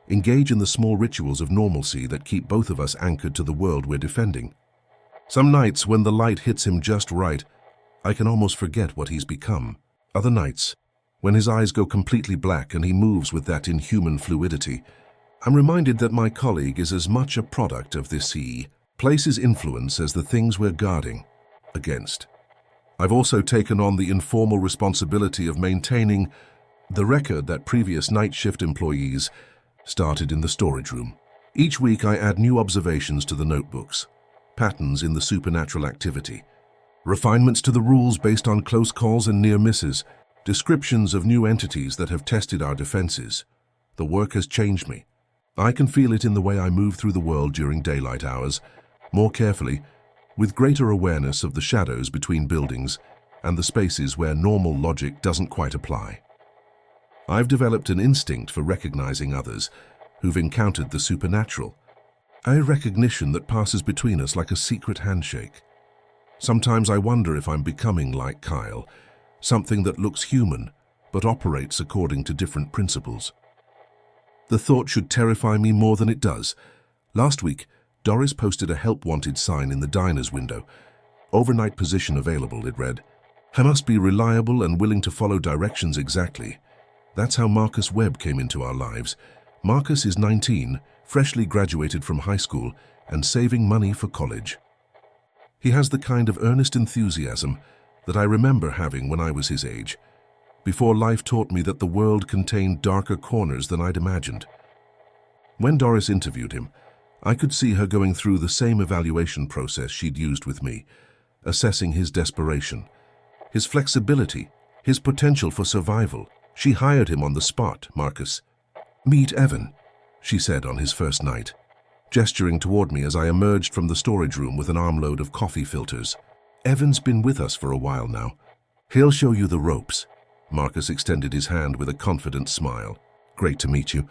engage in the small rituals of normalcy that keep both of us anchored to the world we're defending. Some nights, when the light hits him just right, I can almost forget what he's become. Other nights, when his eyes go completely black and he moves with that inhuman fluidity, I'm reminded that my colleague is as much a product of this place's influence as the things we're guarding against. I've also taken on the informal responsibility of maintaining the record that previous night shift employees started in the storage room. Each week I add new observations to the notebooks, patterns in the supernatural activity, refinements to the rules based on close calls and near misses, descriptions of new entities that have tested our defenses. The work has changed me. I can feel it in the way I move through the world during daylight hours, more carefully, with greater awareness of the shadows between buildings and the spaces where normal logic doesn't quite apply. I've developed an instinct for recognizing others who've encountered the supernatural, a recognition that passes between us like a secret handshake. Sometimes I wonder if I'm becoming like Kyle, something that looks human but operates according to different principles. The thought should terrify me more than it does. Last week, Doris posted a help wanted sign in the diner's window. Overnight position available, it read. I must be reliable and willing to follow directions exactly. That's how Marcus Webb came into our lives. Marcus is 19, freshly graduated from high school, and saving money for college. He has the kind of earnest enthusiasm that I remember having when I was his age, before life taught me that the world contained darker corners than I'd imagined. When Doris interviewed him, I could see her going through the same evaluation process she'd used with me, assessing his desperation, his flexibility, his potential for survival. She hired him on the spot, Marcus. "Meet Evan," she said on his first night, gesturing toward me as I emerged from the storage room with an armload of coffee filters. "Evan's been with us for a while now. He'll show you the ropes." Marcus extended his hand with a confident smile. "Great to meet you.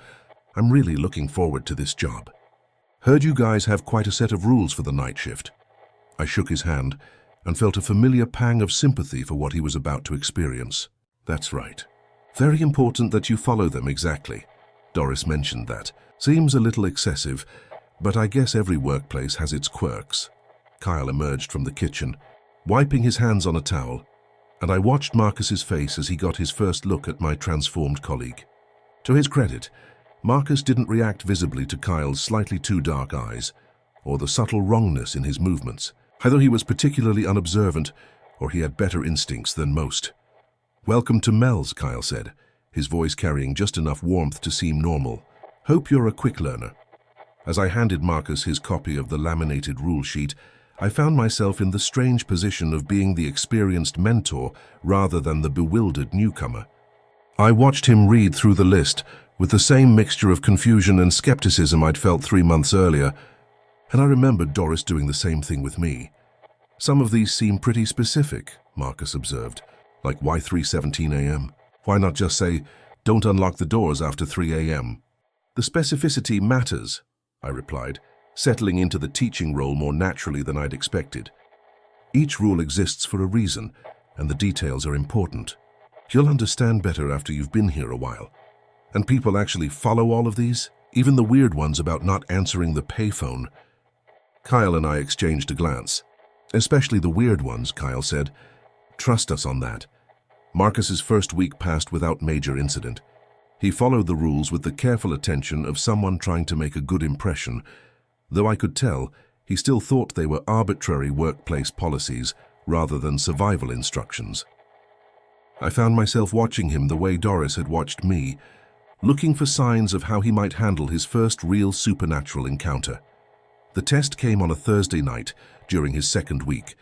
I'm really looking forward to this job. Heard you guys have quite a set of rules for the night shift." I shook his hand and felt a familiar pang of sympathy for what he was about to experience. "That's right. Very important that you follow them exactly." Doris mentioned that. "Seems a little excessive, but I guess every workplace has its quirks." Kyle emerged from the kitchen, wiping his hands on a towel, and I watched Marcus's face as he got his first look at my transformed colleague. To his credit, Marcus didn't react visibly to Kyle's slightly too dark eyes, or the subtle wrongness in his movements. Either he was particularly unobservant, or he had better instincts than most. "Welcome to Mel's," Kyle said, his voice carrying just enough warmth to seem normal. "Hope you're a quick learner." As I handed Marcus his copy of the laminated rule sheet, I found myself in the strange position of being the experienced mentor rather than the bewildered newcomer. I watched him read through the list with the same mixture of confusion and skepticism I'd felt 3 months earlier, and I remembered Doris doing the same thing with me. "Some of these seem pretty specific," Marcus observed, "like why 3:17 a.m.? Why not just say, don't unlock the doors after 3 a.m.? "The specificity matters," I replied, settling into the teaching role more naturally than I'd expected. "Each rule exists for a reason, and the details are important. You'll understand better after you've been here a while. And people actually follow all of these, even the weird ones about not answering the payphone." Kyle and I exchanged a glance. "Especially the weird ones," Kyle said. "Trust us on that." Marcus's first week passed without major incident. He followed the rules with the careful attention of someone trying to make a good impression, though I could tell he still thought they were arbitrary workplace policies rather than survival instructions. I found myself watching him the way Doris had watched me, looking for signs of how he might handle his first real supernatural encounter. The test came on a Thursday night during his second week,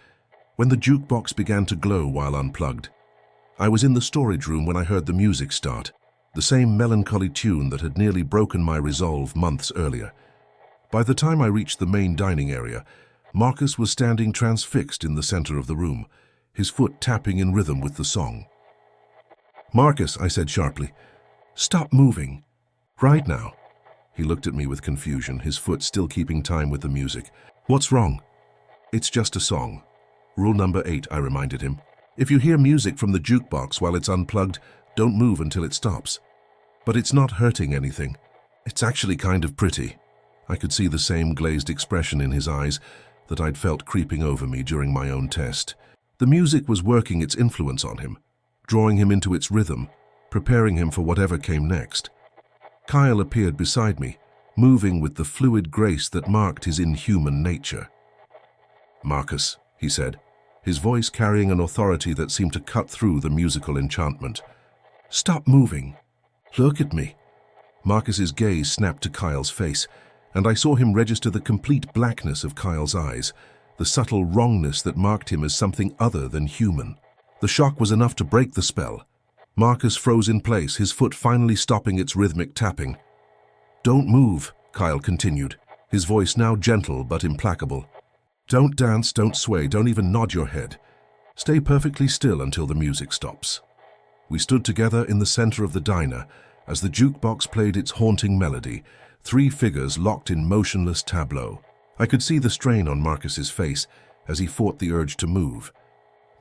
when the jukebox began to glow while unplugged. I was in the storage room when I heard the music start, the same melancholy tune that had nearly broken my resolve months earlier. By the time I reached the main dining area, Marcus was standing transfixed in the center of the room, his foot tapping in rhythm with the song. "Marcus," I said sharply, "stop moving. Right now." He looked at me with confusion, his foot still keeping time with the music. "What's wrong?" "It's just a song. Rule number 8, I reminded him. "If you hear music from the jukebox while it's unplugged, don't move until it stops. But it's not hurting anything. It's actually kind of pretty." I could see the same glazed expression in his eyes that I'd felt creeping over me during my own test. The music was working its influence on him, drawing him into its rhythm, preparing him for whatever came next. Kyle appeared beside me, moving with the fluid grace that marked his inhuman nature. "Marcus," he said, his voice carrying an authority that seemed to cut through the musical enchantment. "Stop moving. Look at me." Marcus's gaze snapped to Kyle's face, and I saw him register the complete blackness of Kyle's eyes, the subtle wrongness that marked him as something other than human. The shock was enough to break the spell. Marcus froze in place, his foot finally stopping its rhythmic tapping. "Don't move," Kyle continued, his voice now gentle but implacable. "Don't dance, don't sway, don't even nod your head. Stay perfectly still until the music stops." We stood together in the center of the diner as the jukebox played its haunting melody, 3 figures locked in motionless tableau. I could see the strain on Marcus's face as he fought the urge to move,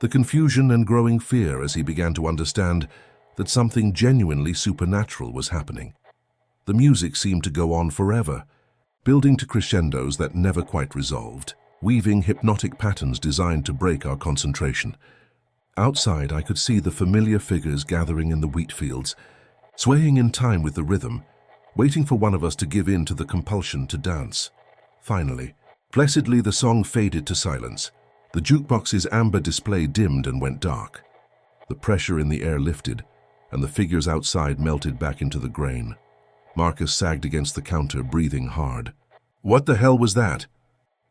the confusion and growing fear as he began to understand that something genuinely supernatural was happening. The music seemed to go on forever, building to crescendos that never quite resolved, weaving hypnotic patterns designed to break our concentration. Outside, I could see the familiar figures gathering in the wheat fields, swaying in time with the rhythm, waiting for one of us to give in to the compulsion to dance. Finally, blessedly, the song faded to silence, The jukebox's amber display dimmed and went dark. The pressure in the air lifted, and the figures outside melted back into the grain. Marcus sagged against the counter, breathing hard. "What the hell was that?"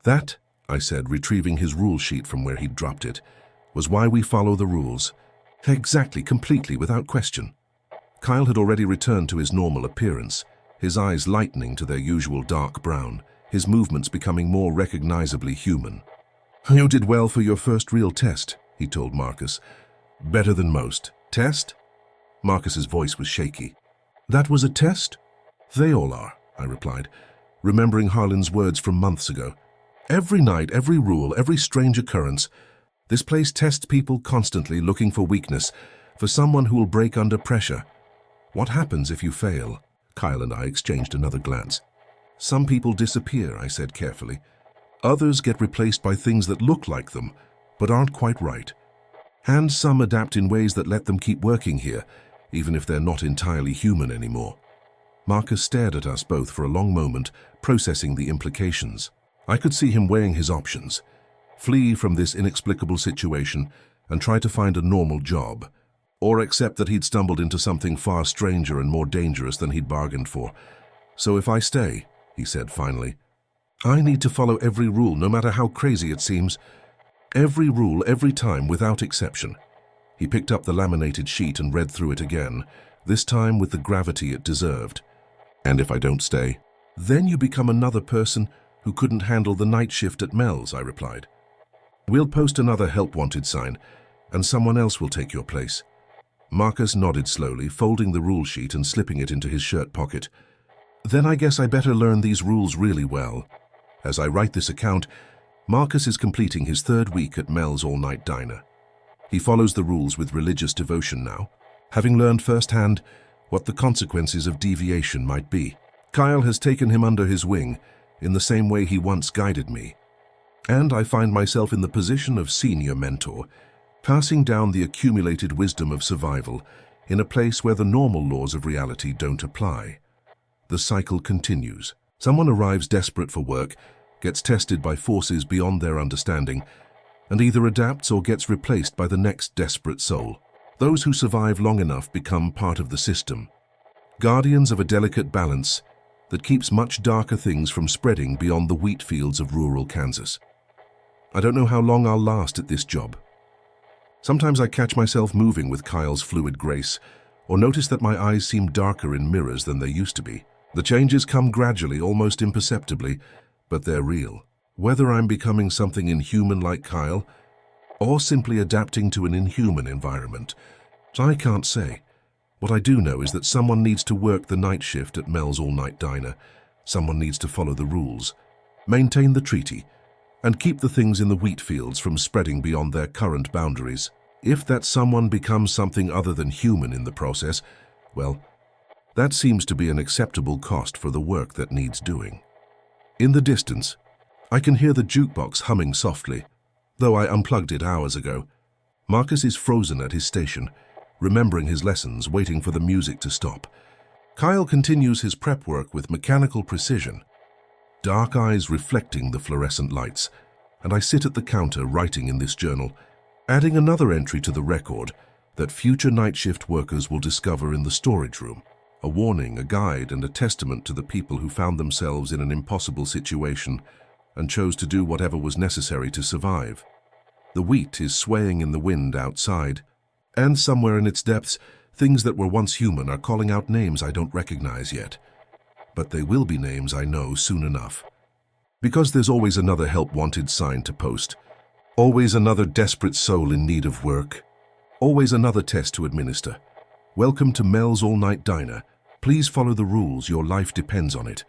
"That," I said, retrieving his rule sheet from where he'd dropped it, "was why we follow the rules. Exactly, completely, without question." Kyle had already returned to his normal appearance, his eyes lightening to their usual dark brown, his movements becoming more recognizably human. "You did well for your first real test," he told Marcus. "Better than most." "Test?" Marcus's voice was shaky. "That was a test?" "They all are," I replied, remembering Harlan's words from months ago. "Every night, every rule, every strange occurrence. This place tests people constantly, looking for weakness, for someone who will break under pressure. What happens if you fail?" Kyle and I exchanged another glance. "Some people disappear," I said carefully. "Others get replaced by things that look like them, but aren't quite right. And some adapt in ways that let them keep working here, even if they're not entirely human anymore." Marcus stared at us both for a long moment, processing the implications. I could see him weighing his options. Flee from this inexplicable situation and try to find a normal job, or accept that he'd stumbled into something far stranger and more dangerous than he'd bargained for. "So if I stay," he said finally, "I need to follow every rule, no matter how crazy it seems. Every rule, every time, without exception." He picked up the laminated sheet and read through it again, this time with the gravity it deserved. "And if I don't stay?" "Then you become another person who couldn't handle the night shift at Mel's," I replied. "We'll post another help wanted sign, and someone else will take your place." Marcus nodded slowly, folding the rule sheet and slipping it into his shirt pocket. "Then I guess I better learn these rules really well. As I write this account, Marcus is completing his 3rd week at Mel's all-night diner. He follows the rules with religious devotion now, having learned firsthand what the consequences of deviation might be. Kyle has taken him under his wing in the same way he once guided me, and I find myself in the position of senior mentor, passing down the accumulated wisdom of survival in a place where the normal laws of reality don't apply. The cycle continues. Someone arrives desperate for work, gets tested by forces beyond their understanding, and either adapts or gets replaced by the next desperate soul. Those who survive long enough become part of the system, guardians of a delicate balance that keeps much darker things from spreading beyond the wheat fields of rural Kansas. I don't know how long I'll last at this job. Sometimes I catch myself moving with Kyle's fluid grace, or notice that my eyes seem darker in mirrors than they used to be. The changes come gradually, almost imperceptibly, but they're real. Whether I'm becoming something inhuman like Kyle, or simply adapting to an inhuman environment, I can't say. What I do know is that someone needs to work the night shift at Mel's all-night diner. Someone needs to follow the rules, maintain the treaty, and keep the things in the wheat fields from spreading beyond their current boundaries. If that someone becomes something other than human in the process, well, that seems to be an acceptable cost for the work that needs doing. In the distance, I can hear the jukebox humming softly, though I unplugged it hours ago. Marcus is frozen at his station, remembering his lessons, waiting for the music to stop. Kyle continues his prep work with mechanical precision, dark eyes reflecting the fluorescent lights, and I sit at the counter writing in this journal, adding another entry to the record that future night shift workers will discover in the storage room. A warning, a guide, and a testament to the people who found themselves in an impossible situation and chose to do whatever was necessary to survive. The wheat is swaying in the wind outside, and somewhere in its depths, things that were once human are calling out names I don't recognize yet. But they will be names I know soon enough. Because there's always another help wanted sign to post, always another desperate soul in need of work, always another test to administer. Welcome to Mel's all-night diner. Please follow the rules, your life depends on it.